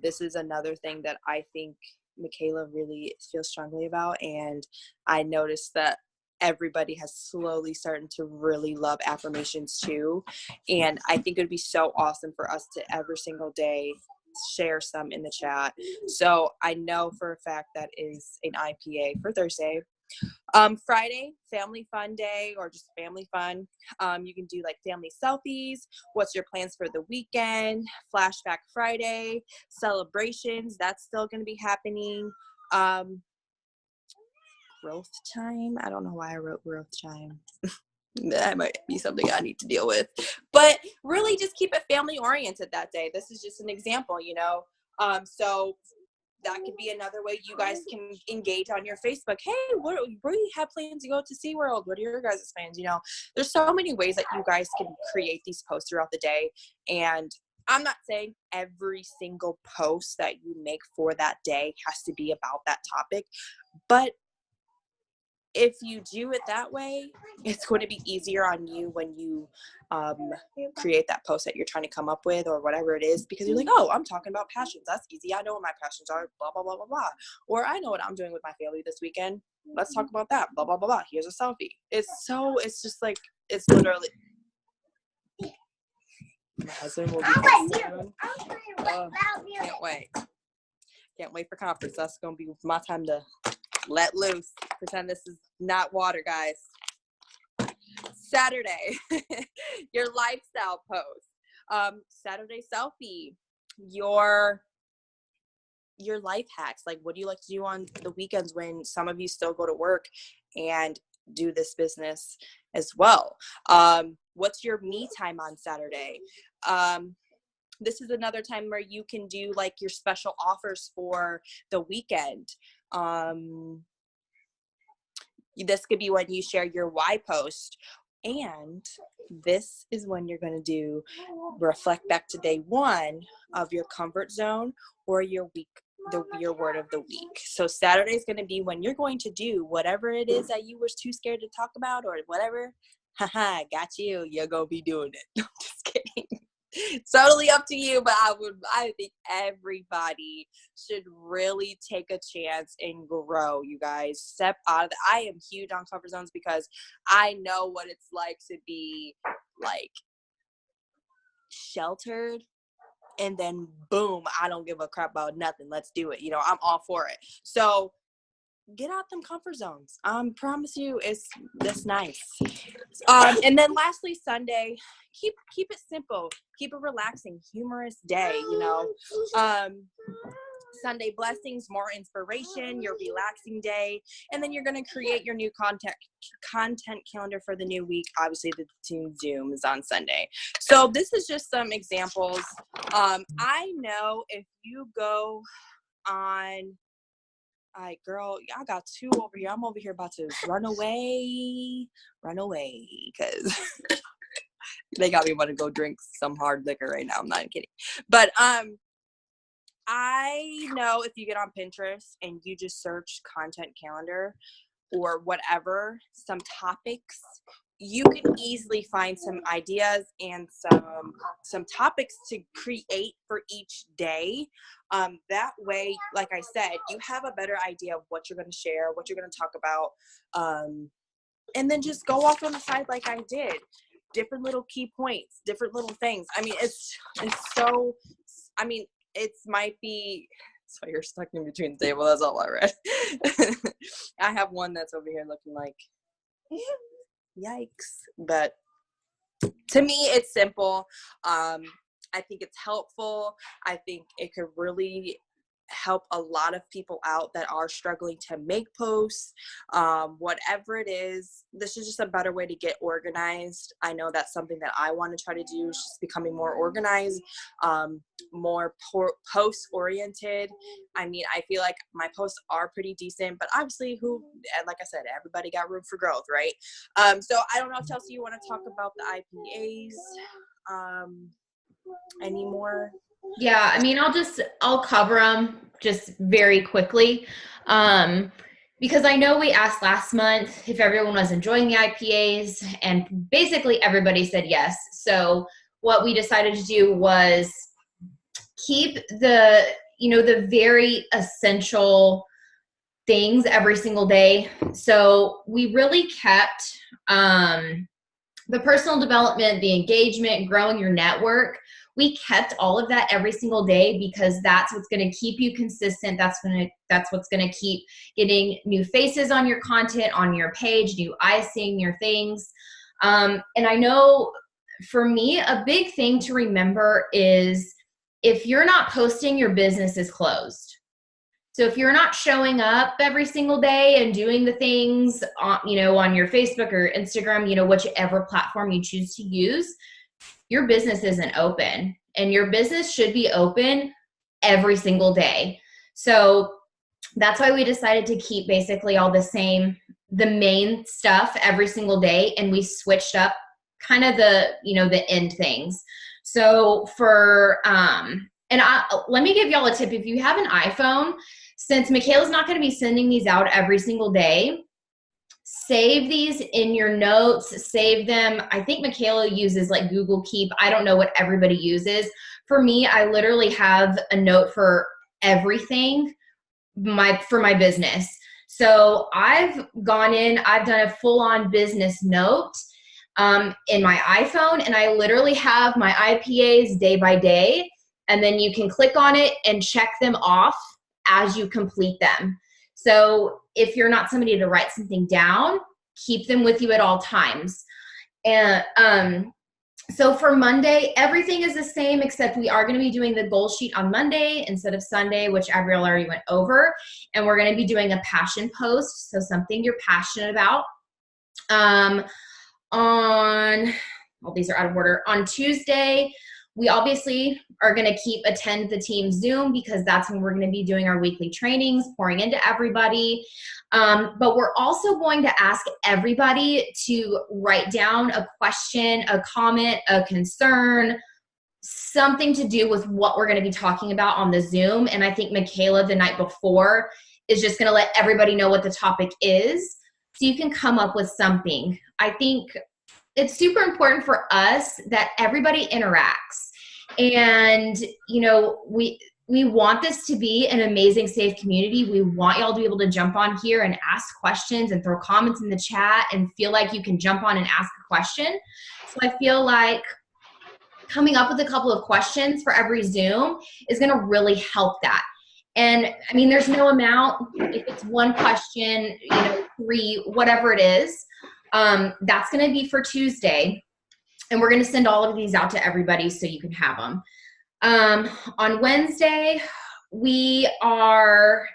This is another thing that I think Michaela really feels strongly about, and I noticed that everybody has slowly started to really love affirmations too. And I think it would be so awesome for us to every single day share some in the chat. So I know for a fact that is an IPA for Thursday. Friday, family fun day, or just family fun. You can do like family selfies. What's your plans for the weekend? Flashback Friday, celebrations. That's still going to be happening. Growth time. I don't know why I wrote growth time. That might be something I need to deal with. But really just keep it family oriented that day. This is just an example, you know. So that could be another way you guys can engage on your Facebook. Hey, where do you have plans to go to SeaWorld? What are your guys' plans? You know, there's so many ways that you guys can create these posts throughout the day. And I'm not saying every single post that you make for that day has to be about that topic, but if you do it that way, it's going to be easier on you when you create that post that you're trying to come up with or whatever it is, because you're like, oh, I'm talking about passions. That's easy. I know what my passions are, blah, blah, blah, blah, blah. Or I know what I'm doing with my family this weekend. Let's talk about that, blah, blah, blah, blah. Here's a selfie. It's just like, it's literally. My husband will be home soon. Can't wait. Can't wait for conference. That's going to be my time to let loose. Pretend this is not water, guys. Saturday, your lifestyle post. Saturday selfie, your life hacks. Like, what do you like to do on the weekends when some of you still go to work and do this business as well? What's your me time on Saturday? This is another time where you can do like your special offers for the weekend. This could be when you share your why post. And this is when you're going to do reflect back to day one of your comfort zone or your week, your word of the week. So Saturday is going to be when you're going to do whatever it is that you were too scared to talk about or whatever. Haha, got you. You're going to be doing it. No, just kidding. It's totally up to you, but I think everybody should really take a chance and grow. You guys, step out of I am huge on comfort zones because I know what it's like to be like sheltered and then boom, I don't give a crap about nothing. Let's do it. You know, I'm all for it. So get out them comfort zones. Promise you that's nice. And then lastly, Sunday, keep it simple, keep a relaxing, humorous day, you know. Sunday blessings, more inspiration, your relaxing day, and then you're going to create your new content calendar for the new week. Obviously, the team Zoom is on Sunday. So this is just some examples. I know if you go on, all right, girl, I got two over here. I'm over here about to run away, because they got me want to go drink some hard liquor right now. I'm not kidding. But I know if you get on Pinterest and you just search content calendar or whatever, some topics, you can easily find some ideas and some topics to create for each day. That way, like I said, you have a better idea of what you're going to share, what you're going to talk about, and then just go off on the side like I did. Different little key points, different little things. I mean, it's so, I mean, it might be, so you're stuck in between the table. That's all I read. I have one that's over here looking like, yikes. But to me, it's simple. I think it's helpful. I think it could really help a lot of people out that are struggling to make posts. Whatever it is, this is just a better way to get organized. I know that's something that I want to try to do, is just becoming more organized, more post oriented. I mean, I feel like my posts are pretty decent, but obviously like I said, everybody got room for growth, right? So I don't know if Chelsea, you want to talk about the IPAs anymore? Yeah, I mean, I'll cover them just very quickly. Because I know we asked last month if everyone was enjoying the IPAs, and basically everybody said yes. So what we decided to do was keep the very essential things every single day. So we really kept the personal development, the engagement, growing your network. We kept all of that every single day because that's what's going to keep you consistent. That's what's going to keep getting new faces on your content, on your page, new eyes seeing your things. And I know for me, a big thing to remember is if you're not posting, your business is closed. So if you're not showing up every single day and doing the things on your Facebook or Instagram, whichever platform you choose to use, your business isn't open, and your business should be open every single day. So that's why we decided to keep basically all the main stuff every single day. And we switched up kind of the end things. So let me give y'all a tip. If you have an iPhone, since Michaela's not going to be sending these out every single day, save these in your notes, save them. I think Michaela uses like Google Keep. I don't know what everybody uses. For me, I literally have a note for everything for my business. So I've gone in, I've done a full-on business note in my iPhone, and I literally have my IPAs day by day, and then you can click on it and check them off as you complete them. So if you're not somebody to write something down, keep them with you at all times. And so for Monday, everything is the same, except we are going to be doing the goal sheet on Monday instead of Sunday, which Avril already went over. And we're going to be doing a passion post, so something you're passionate about. These are out of order. On Tuesday, we obviously are going to attend the team Zoom because that's when we're going to be doing our weekly trainings, pouring into everybody. But we're also going to ask everybody to write down a question, a comment, a concern, something to do with what we're going to be talking about on the Zoom. And I think Michaela the night before is just going to let everybody know what the topic is, so you can come up with something. I think it's super important for us that everybody interacts. And, we want this to be an amazing, safe community. We want y'all to be able to jump on here and ask questions and throw comments in the chat and feel like you can jump on and ask a question. So I feel like coming up with a couple of questions for every Zoom is going to really help that. And I mean, there's no amount. If it's one question, 3, whatever it is, that's going to be for Tuesday. And we're going to send all of these out to everybody so you can have them. On Wednesday, we are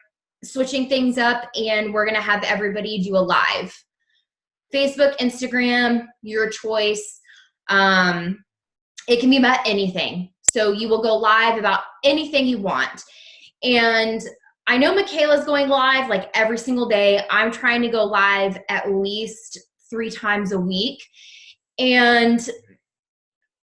switching things up, and we're going to have everybody do a live. Facebook, Instagram, your choice. It can be about anything. So you will go live about anything you want. And I know Michaela's going live like every single day. I'm trying to go live at least 3 times a week. And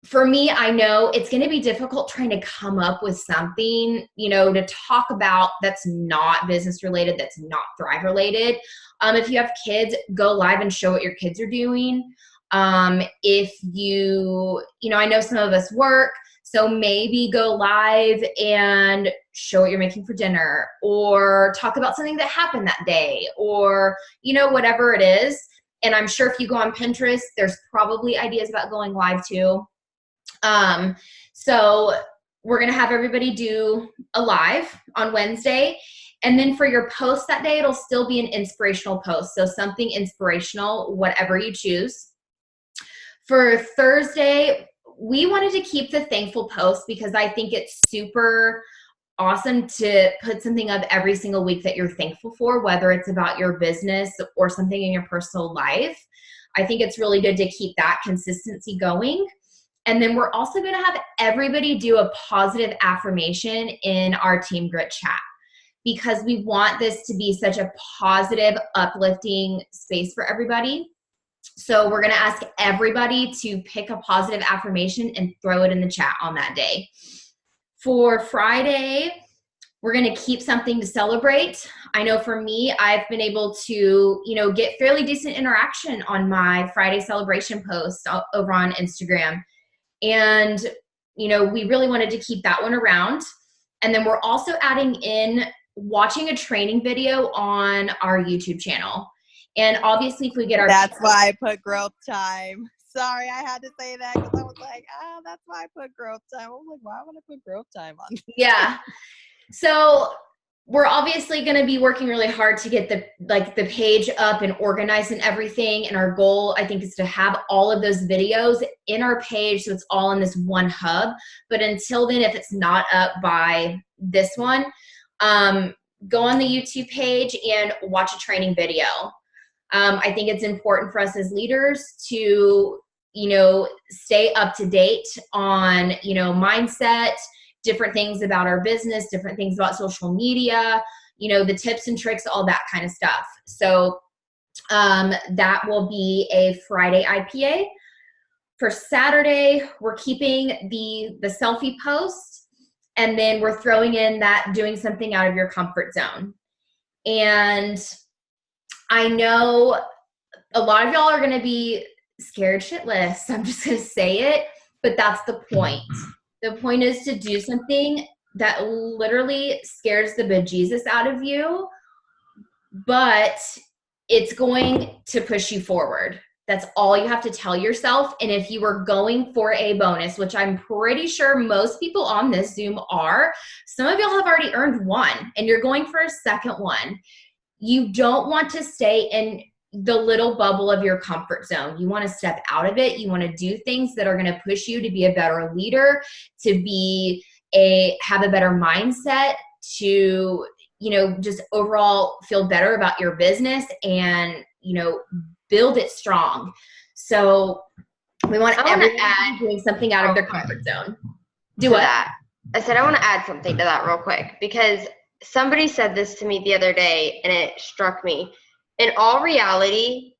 for me, I know it's going to be difficult trying to come up with something, to talk about that's not business related, that's not Thrive related. If you have kids, go live and show what your kids are doing. If I know some of us work, so maybe go live and show what you're making for dinner, or talk about something that happened that day, or, whatever it is. And I'm sure if you go on Pinterest, there's probably ideas about going live too. So we're going to have everybody do a live on Wednesday. And then for your post that day, it'll still be an inspirational post. So something inspirational, whatever you choose. For Thursday, we wanted to keep the thankful post because I think it's super awesome to put something up every single week that you're thankful for, whether it's about your business or something in your personal life. I think it's really good to keep that consistency going. And then we're also going to have everybody do a positive affirmation in our Team Grit chat, because we want this to be such a positive, uplifting space for everybody. So we're going to ask everybody to pick a positive affirmation and throw it in the chat on that day. For Friday, we're going to keep something to celebrate. I know for me, I've been able to, get fairly decent interaction on my Friday celebration post over on Instagram. And, we really wanted to keep that one around. And then we're also adding in watching a training video on our YouTube channel. And obviously if we get our— That's why I put growth time. Sorry, I had to say that because I was like, that's why I put growth time. I was like, why would I put growth time on? Yeah. So we're obviously going to be working really hard to get the page up and organized and everything. And our goal, I think, is to have all of those videos in our page so it's all in this one hub. But until then, if it's not up by this one, go on the YouTube page and watch a training video. I think it's important for us as leaders to, stay up to date on, mindset, different things about our business, different things about social media, the tips and tricks, all that kind of stuff. So that will be a Friday IPA. For Saturday, we're keeping the selfie post, and then we're throwing in that doing something out of your comfort zone. And I know a lot of y'all are going to be scared shitless. I'm just going to say it, but that's the point. The point is to do something that literally scares the bejesus out of you, but it's going to push you forward. That's all you have to tell yourself. And if you are going for a bonus, which I'm pretty sure most people on this Zoom are, some of y'all have already earned one and you're going for a second one. You don't want to stay in the little bubble of your comfort zone. You want to step out of it. You want to do things that are going to push you to be a better leader, to have a better mindset, to, just overall feel better about your business and, build it strong. So we want everyone doing something out of their comfort zone. Do what? I said I want to add something to that real quick, because somebody said this to me the other day and it struck me. In all reality,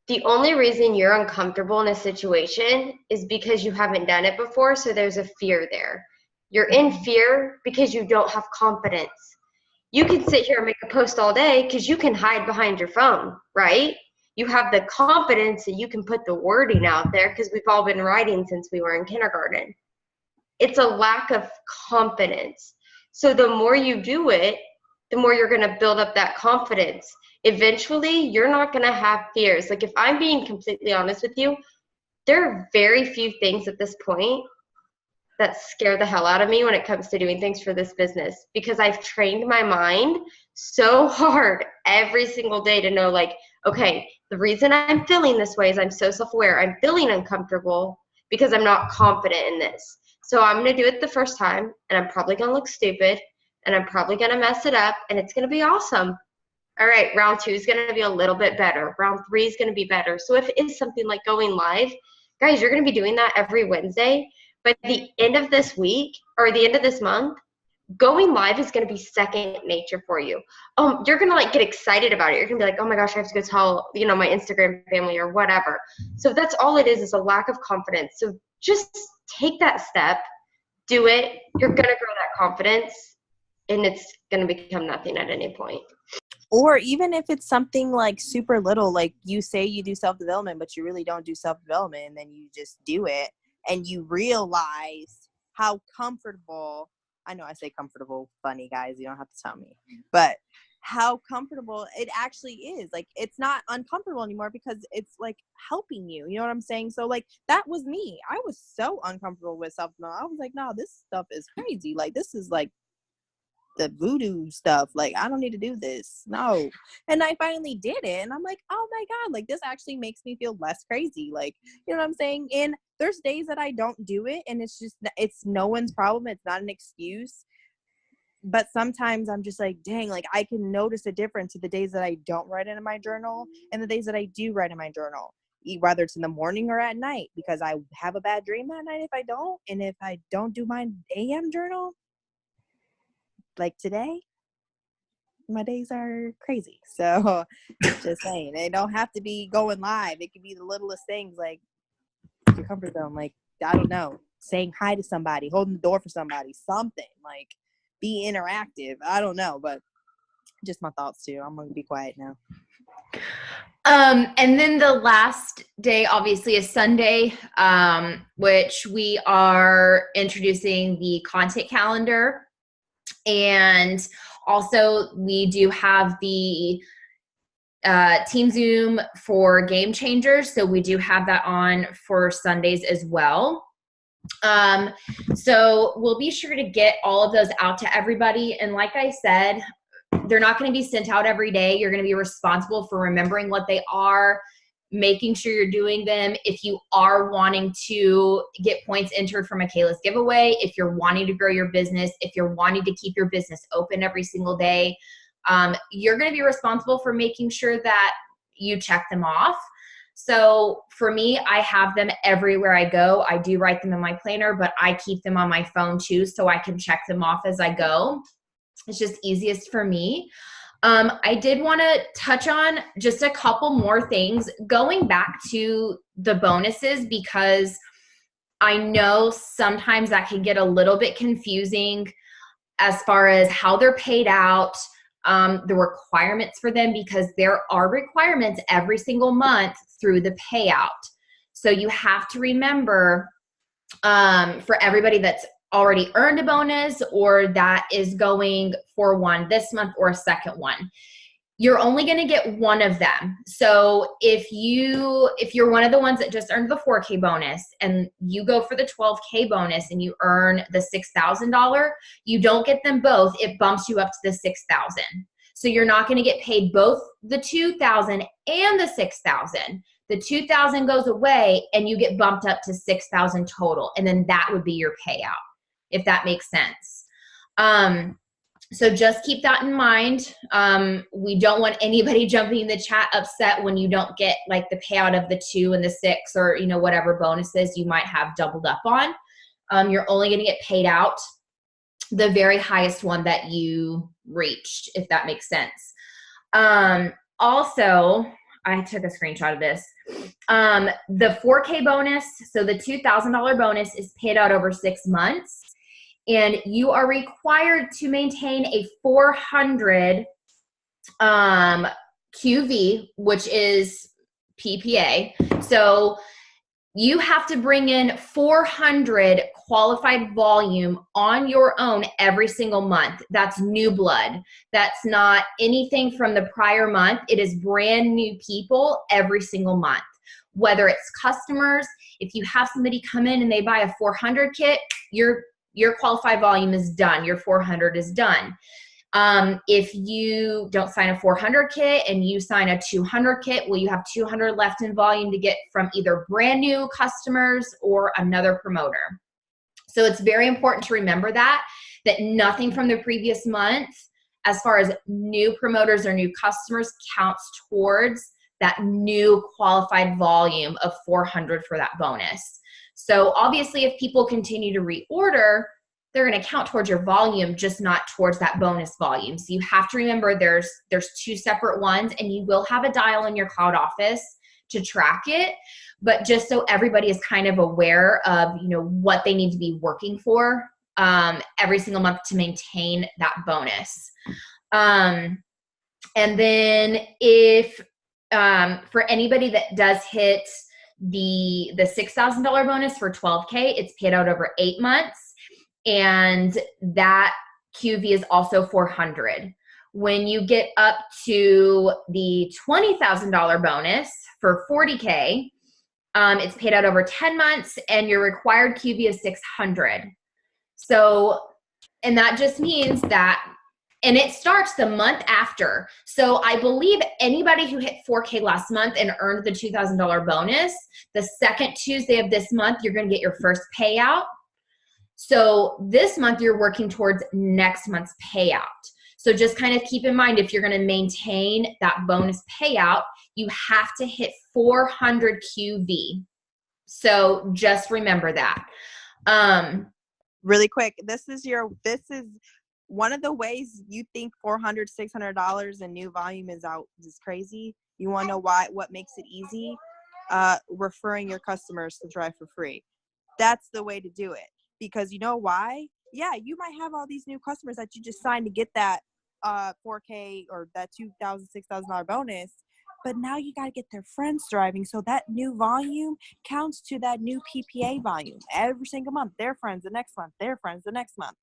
the only reason you're uncomfortable in a situation is because you haven't done it before, so there's a fear there. You're in fear because you don't have confidence. You can sit here and make a post all day because you can hide behind your phone, right? You have the confidence that you can put the wording out there because we've all been writing since we were in kindergarten. It's a lack of confidence. So the more you do it, the more you're going to build up that confidence. Eventually, you're not going to have fears. Like, if I'm being completely honest with you, there are very few things at this point that scare the hell out of me when it comes to doing things for this business, because I've trained my mind so hard every single day to know, like, okay, the reason I'm feeling this way is I'm so self-aware. I'm feeling uncomfortable because I'm not confident in this. So I'm going to do it the first time, and I'm probably going to look stupid, and I'm probably going to mess it up, and it's going to be awesome. All right, round 2 is going to be a little bit better. Round 3 is going to be better. So if it is something like going live, guys, you're going to be doing that every Wednesday. By the end of this week or the end of this month, going live is going to be second nature for you. You're going to like get excited about it. You're going to be like, oh my gosh, I have to go tell, my Instagram family or whatever. So that's all it is a lack of confidence. So just take that step, do it. You're going to grow that confidence, and it's going to become nothing at any point. Or even if it's something like super little, like you say you do self-development, but you really don't do self-development, and then you just do it and you realize how comfortable, I know I say comfortable funny, guys, you don't have to tell me, but how comfortable it actually is. Like, it's not uncomfortable anymore because it's like helping you. You know what I'm saying? So like, that was me. I was so uncomfortable with self-development. I was like, no, this stuff is crazy. Like, this is like the voodoo stuff. Like, I don't need to do this. No. And I finally did it, and I'm like, oh my God, like, this actually makes me feel less crazy. Like, you know what I'm saying? And there's days that I don't do it, and it's no one's problem. It's not an excuse. But sometimes I'm just like, dang, like, I can notice a difference to the days that I don't write in my journal and the days that I do write in my journal, whether it's in the morning or at night, because I have a bad dream that night if I don't. And if I don't do my AM journal, like today, my days are crazy. So just saying, they don't have to be going live. It could be the littlest things, like your comfort zone, like, I don't know, saying hi to somebody, holding the door for somebody, something, like, be interactive. I don't know, but just my thoughts too. I'm gonna be quiet now. And then the last day obviously is Sunday, which we are introducing the content calendar. And also we do have the Team Zoom for Game Changers. So we do have that on for Sundays as well. So we'll be sure to get all of those out to everybody. And like I said, they're not going to be sent out every day. You're going to be responsible for remembering what they are, making sure you're doing them. If you are wanting to get points entered for Michaela's giveaway, if you're wanting to grow your business, if you're wanting to keep your business open every single day, you're going to be responsible for making sure that you check them off. So for me, I have them everywhere I go. I do write them in my planner, but I keep them on my phone too, so I can check them off as I go. It's just easiest for me. I did want to touch on just a couple more things going back to the bonuses, because I know sometimes that can get a little bit confusing as far as how they're paid out, the requirements for them, because there are requirements every single month through the payout. So you have to remember, for everybody that's already earned a bonus or that is going for one this month or a second one, you're only going to get one of them. So if you're one of the ones that just earned the 4K bonus and you go for the 12K bonus and you earn the $6,000, you don't get them both. It bumps you up to the $6,000. So you're not going to get paid both the $2,000 and the $6,000. The $2,000 goes away and you get bumped up to $6,000 total. And then that would be your payout, if that makes sense. So just keep that in mind. We don't want anybody jumping in the chat upset when you don't get like the payout of the 2 and the 6 or, whatever bonuses you might have doubled up on. You're only going to get paid out the very highest one that you reached, if that makes sense. Also, I took a screenshot of this. The 4K bonus, so the $2,000 bonus is paid out over 6 months. And you are required to maintain a 400 QV, which is PPA. So you have to bring in 400 qualified volume on your own every single month. That's new blood. That's not anything from the prior month. It is brand new people every single month. whether it's customers, if you have somebody come in and they buy a 400 kit, your qualified volume is done. Your 400 is done. If you don't sign a 400 kit and you sign a 200 kit, well, you have 200 left in volume to get from either brand new customers or another promoter. So it's very important to remember that nothing from the previous month, as far as new promoters or new customers, counts towards that new qualified volume of 400 for that bonus. So obviously, if people continue to reorder, they're going to count towards your volume, just not towards that bonus volume. So you have to remember there's two separate ones, and you will have a dial in your cloud office to track it. But just so everybody is kind of aware of, what they need to be working for every single month to maintain that bonus. And then if for anybody that does hit the $6,000 bonus for 12K, it's paid out over 8 months. And that QV is also 400. When you get up to the $20,000 bonus for 40K, it's paid out over 10 months, and your required QV is 600. So, and that just means that, and it starts the month after. So I believe anybody who hit 4K last month and earned the $2,000 bonus, the second Tuesday of this month, you're going to get your first payout. So this month you're working towards next month's payout. So just kind of keep in mind, if you're going to maintain that bonus payout, you have to hit 400 QV. So just remember that. Really quick, this is one of the ways you think $400, $600 in new volume is crazy. You want to know what makes it easy? Referring your customers to try for free. That's the way to do it. Because you know why? Yeah, you might have all these new customers that you just signed to get that 4K or that $2,000, $6,000 bonus, but now you got to get their friends driving. So that new volume counts to that new PPA volume every single month. Their friends the next month, their friends the next month.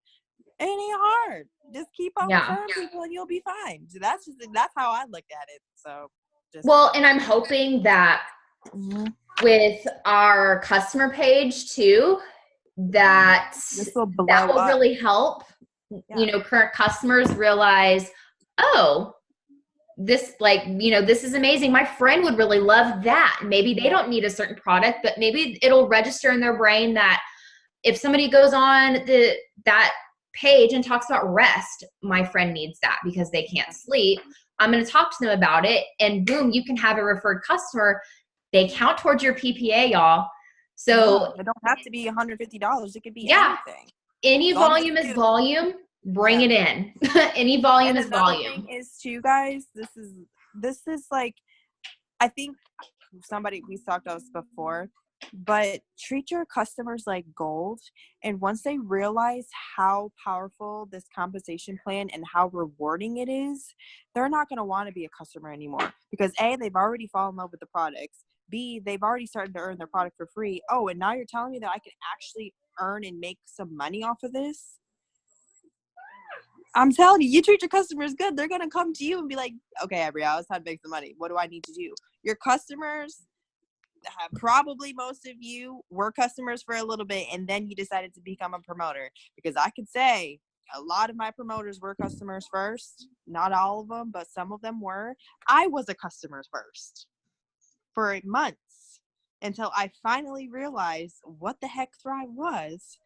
It ain't hard. Just keep on referring people and you'll be fine. So that's how I look at it. So and I'm hoping that with our customer page too, that will really help, current customers realize, this this is amazing. My friend would really love that. Maybe they don't need a certain product, but maybe it'll register in their brain that if somebody goes on that page and talks about rest, my friend needs that because they can't sleep. I'm going to talk to them about it, and boom, you can have a referred customer. They count towards your PPA, y'all. So it don't have to be $150. It could be anything. Any volume is volume. Bring it in. Any volume is volume. Thing is too, guys. This is like, I think we talked about this before, but treat your customers like gold. And once they realize how powerful this compensation plan and how rewarding it is, they're not going to want to be a customer anymore because A, they've already fallen in love with the products. B, they've already started to earn their product for free. Oh, and now you're telling me that I can actually earn and make some money off of this? I'm telling you, you treat your customers good. They're going to come to you and be like, okay, Abrielle, it's time to make some money. What do I need to do? Your customers, probably most of you were customers for a little bit, and then you decided to become a promoter. Because I could say a lot of my promoters were customers first. Not all of them, but some of them were. I was a customer first for months until I finally realized what the heck Thrive was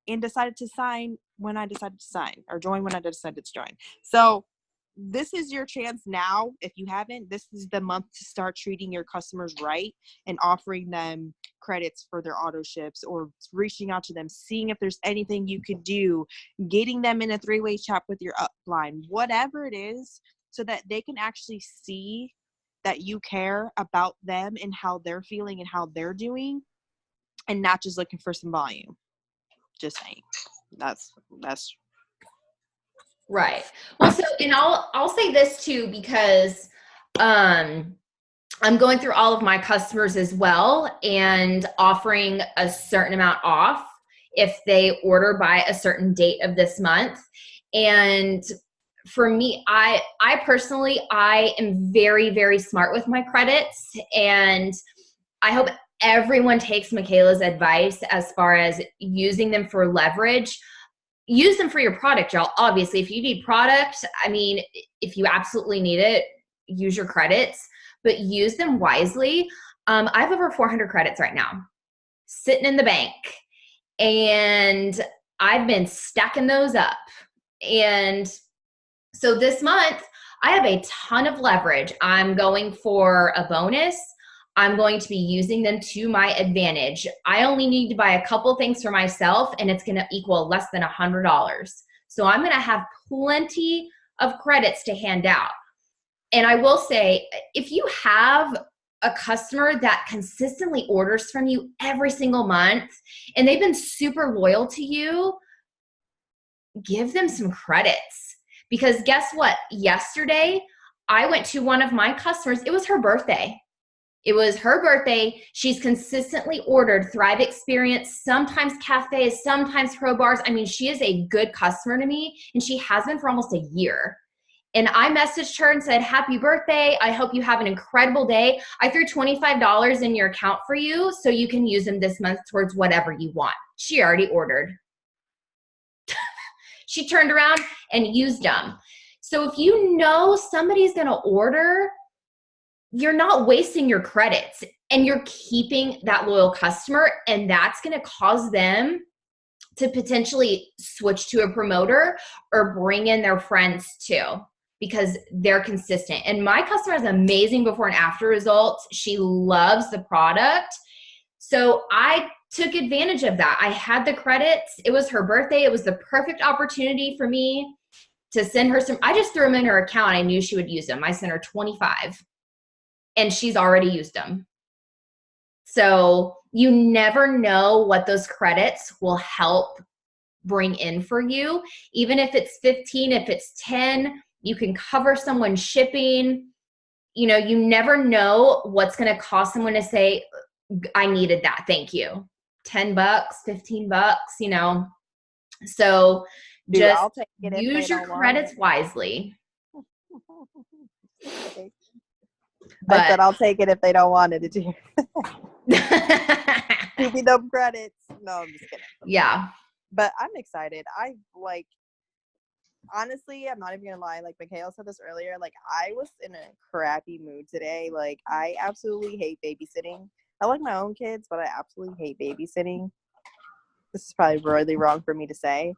and decided to sign when I decided to sign, or join when I decided to join. So this is your chance now. If you haven't, this is the month to start treating your customers right and offering them credits for their auto ships, or reaching out to them, seeing if there's anything you could do, getting them in a 3-way chat with your upline, whatever it is, so that they can actually see that you care about them and how they're feeling and how they're doing, and not just looking for some volume. Just saying. That's right. Well, so, and I'll say this too, because I'm going through all of my customers as well and offering a certain amount off if they order by a certain date of this month. And for me, I personally, I am very, very smart with my credits, and I hope everyone takes Michaela's advice as far as using them for leverage. Use them for your product, y'all. Obviously, if you need product, I mean, if you absolutely need it, use your credits, but use them wisely. I have over 400 credits right now sitting in the bank, and I've been stacking those up. And so this month, I have a ton of leverage. I'm going for a bonus. I'm going to be using them to my advantage. I only need to buy a couple things for myself, and it's going to equal less than $100. So I'm going to have plenty of credits to hand out. And I will say, if you have a customer that consistently orders from you every single month, and they've been super loyal to you, give them some credits. Because guess what? Yesterday, I went to one of my customers. It was her birthday. She's consistently ordered Thrive Experience, sometimes cafes, sometimes pro bars. I mean, she is a good customer to me, and she has been for almost a year. And I messaged her and said, happy birthday. I hope you have an incredible day. I threw $25 in your account for you so you can use them this month towards whatever you want. She already ordered. She turned around and used them. So if you know somebody's going to order, you're not wasting your credits, and you're keeping that loyal customer, and that's going to cause them to potentially switch to a promoter or bring in their friends too, because they're consistent. And my customer has amazing before and after results. She loves the product. So I took advantage of that. I had the credits. It was her birthday. It was the perfect opportunity for me to send her some. I just threw them in her account. I knew she would use them. I sent her 25, and she's already used them. So you never know what those credits will help bring in for you. Even if it's 15, if it's 10, you can cover someone's shipping. You know, you never know what's going to cost someone to say, I needed that. Thank you. $10, $15, you know. So just use your credits wisely. But I said I'll take it if they don't want it. Did you hear? Give me them credits. No, I'm just kidding. Yeah. But I'm excited. Honestly, I'm not even gonna lie. Like Michaela said this earlier, like I was in a crappy mood today. Like I absolutely hate babysitting. I like my own kids, but I absolutely hate babysitting. This is probably really wrong for me to say.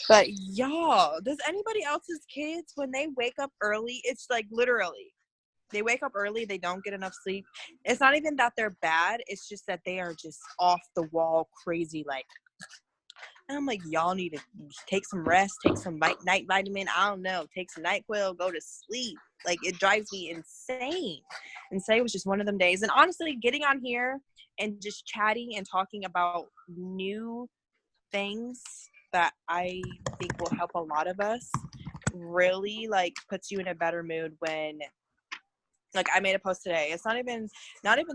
But y'all, does anybody else's kids, when they wake up early, it's like literally, they wake up early, they don't get enough sleep. It's not even that they're bad. It's just that they are just off the wall crazy. Like, and I'm like, y'all need to take some rest, take some night vitamin. I don't know. Take some NyQuil, go to sleep. Like, it drives me insane. And today was just one of them days. And honestly, getting on here and just chatting and talking about new things that I think will help a lot of us really, like, puts you in a better mood when, like, I made a post today. It's not even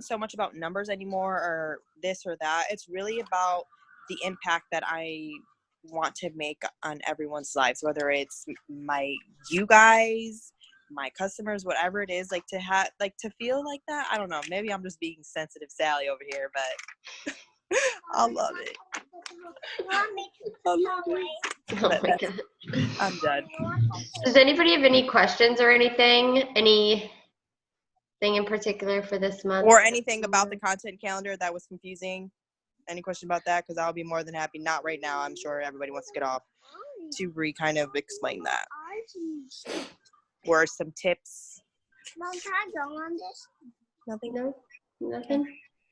so much about numbers anymore or this or that. It's really about the impact that I want to make on everyone's lives, whether it's you guys, my customers, whatever it is, like to have, like to feel like that. I don't know. Maybe I'm just being sensitive Sally over here, but I love it. I'm done. Does anybody have any questions or anything? Anything in particular for this month? Or anything about the content calendar that was confusing? Any question about that? Because I'll be more than happy. Not right now. I'm sure everybody wants to get off to kind of explain that. Or some tips. Mom, can I go on this? Nothing. No, nothing.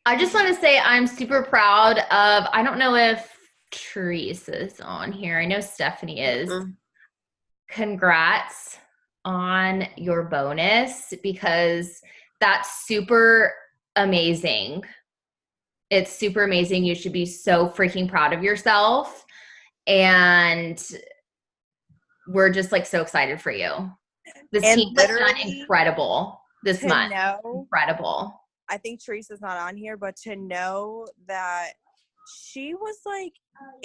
I just want to say I'm super proud of, I don't know if Therese is on here. I know Stephanie is. Mm-hmm. Congrats on your bonus, because that's super amazing. It's super amazing. You should be so freaking proud of yourself. And we're just like so excited for you. This team has done incredible this month. Incredible. I think Teresa's not on here, but to know that she was like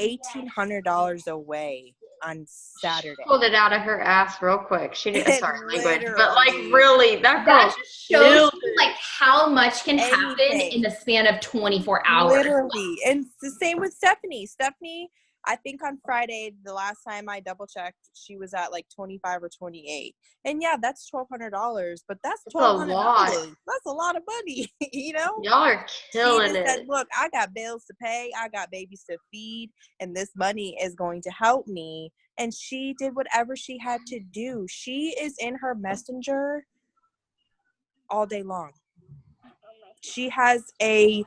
$1,800 away on Saturday. Pulled it out of her ass real quick. She didn't. Sorry, language, but like Literally. really, that girl. That just shows killed you, like how much can happen Anything. in the span of 24 hours. Literally. And it's the same with Stephanie. Stephanie, I think on Friday, the last time I double checked, she was at like 25 or 28. And yeah, that's $1,200, but that's $1,200. That's a lot of money, you know? Y'all are killing She just said, it. look, I got bills to pay, I got babies to feed, and this money is going to help me. And she did whatever she had to do. She is in her messenger all day long. She has a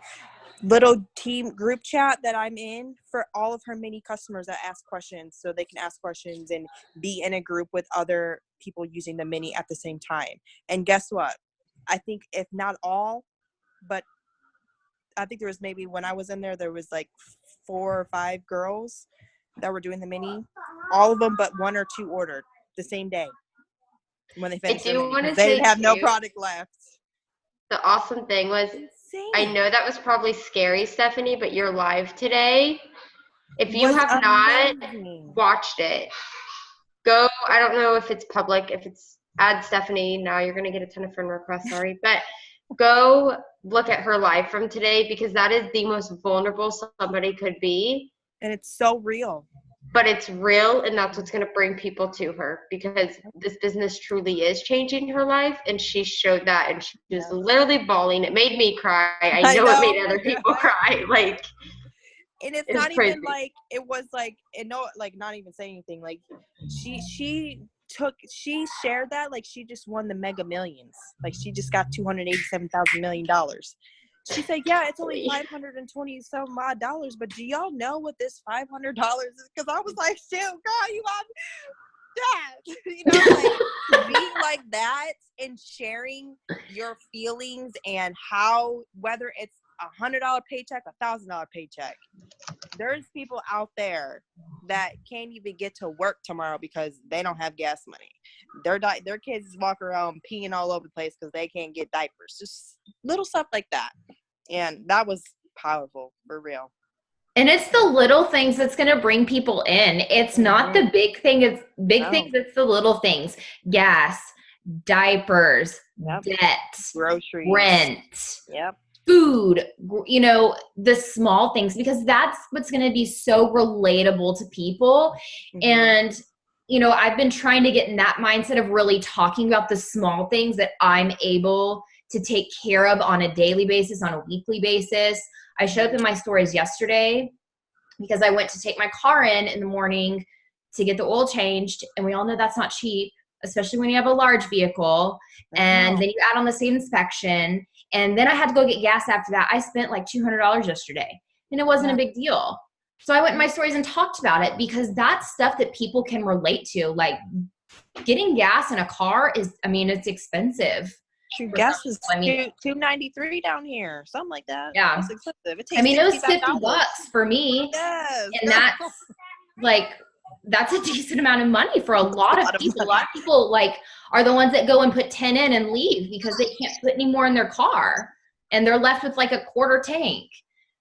little team group chat that I'm in for all of her mini customers that ask questions, so they can ask questions and be in a group with other people using the mini at the same time. And guess what? I think if not all, but I think there was maybe when I was in there was like 4 or 5 girls that were doing the mini. All of them but 1 or 2 ordered the same day when they finished their mini. They didn't have no product left. The awesome thing was, I know that was probably scary, Stephanie, but you're live today. If you have not watched it, go. I don't know if it's public. If it's add Stephanie, now you're going to get a ton of friend requests, sorry. But go look at her live from today, because that is the most vulnerable somebody could be. And it's so real. But it's real, and that's what's going to bring people to her, because this business truly is changing her life, and she showed that, and she was literally bawling. It made me cry. I know it made other people cry. Like, and it's not crazy. Even like it was like, and no, like not even saying anything. Like she shared that like she just won the Mega Millions. Like she just got $287,000 million. She said, yeah, it's only $520 some odd dollars, but do y'all know what this $500 is? Because I was like, shoot, girl, you got that. You know, like being like that and sharing your feelings and how, whether it's $100 paycheck, $1,000 paycheck, there's people out there that can't even get to work tomorrow because they don't have gas money. Their kids walk around peeing all over the place because they can't get diapers. Just little stuff like that. And that was powerful, for real. And it's the little things that's going to bring people in. It's not the big thing. It's big things. It's the little things. Gas, diapers, debt, groceries, rent, yep, food, you know, the small things, because that's what's going to be so relatable to people. And, you know, I've been trying to get in that mindset of really talking about the small things that I'm able to take care of on a daily basis, on a weekly basis. I showed up in my stories yesterday because I went to take my car in the morning to get the oil changed. And we all know that's not cheap, especially when you have a large vehicle. And then you add on the same inspection. And then I had to go get gas after that. I spent like $200 yesterday, and it wasn't a big deal. So I went in my stories and talked about it, because that's stuff that people can relate to. Like getting gas in a car is, I mean, it's expensive. Gas is $2.93 down here, something like that. Yeah, it's expensive. It was $50 for me. Yes. And that's like, that's a decent amount of money for a lot of people. A lot of people like are the ones that go and put 10 in and leave because they can't put any more in their car, and they're left with like a quarter tank.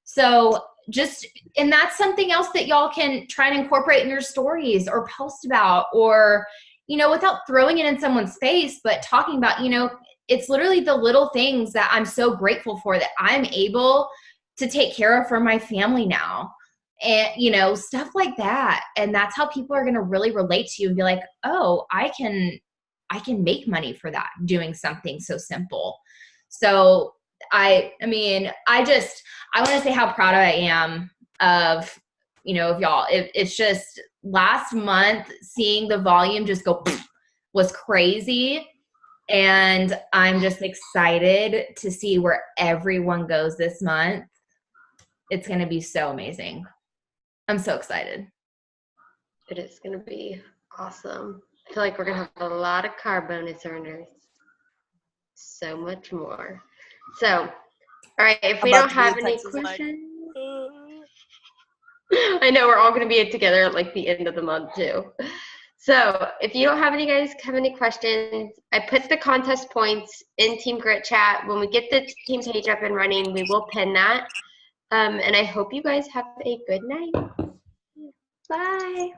So just, and that's something else that y'all can try and incorporate in your stories or post about, or, you know, without throwing it in someone's face, but talking about, you know, it's literally the little things that I'm so grateful for that I'm able to take care of for my family now. And, you know, stuff like that. And that's how people are going to really relate to you and be like, oh, I can make money for that, doing something so simple. So I mean, I want to say how proud I am of, you know, of y'all. It's just last month, seeing the volume just go was crazy. And I'm just excited to see where everyone goes this month. It's going to be so amazing. I'm so excited. It is going to be awesome. I feel like we're going to have a lot of car bonus earners. So much more. So, all right, if we don't have any questions. I know we're all going to be together at like the end of the month too. So if you don't have any questions, I put the contest points in Team Grit chat. When we get the team page up and running, we will pin that. And I hope you guys have a good night. Bye.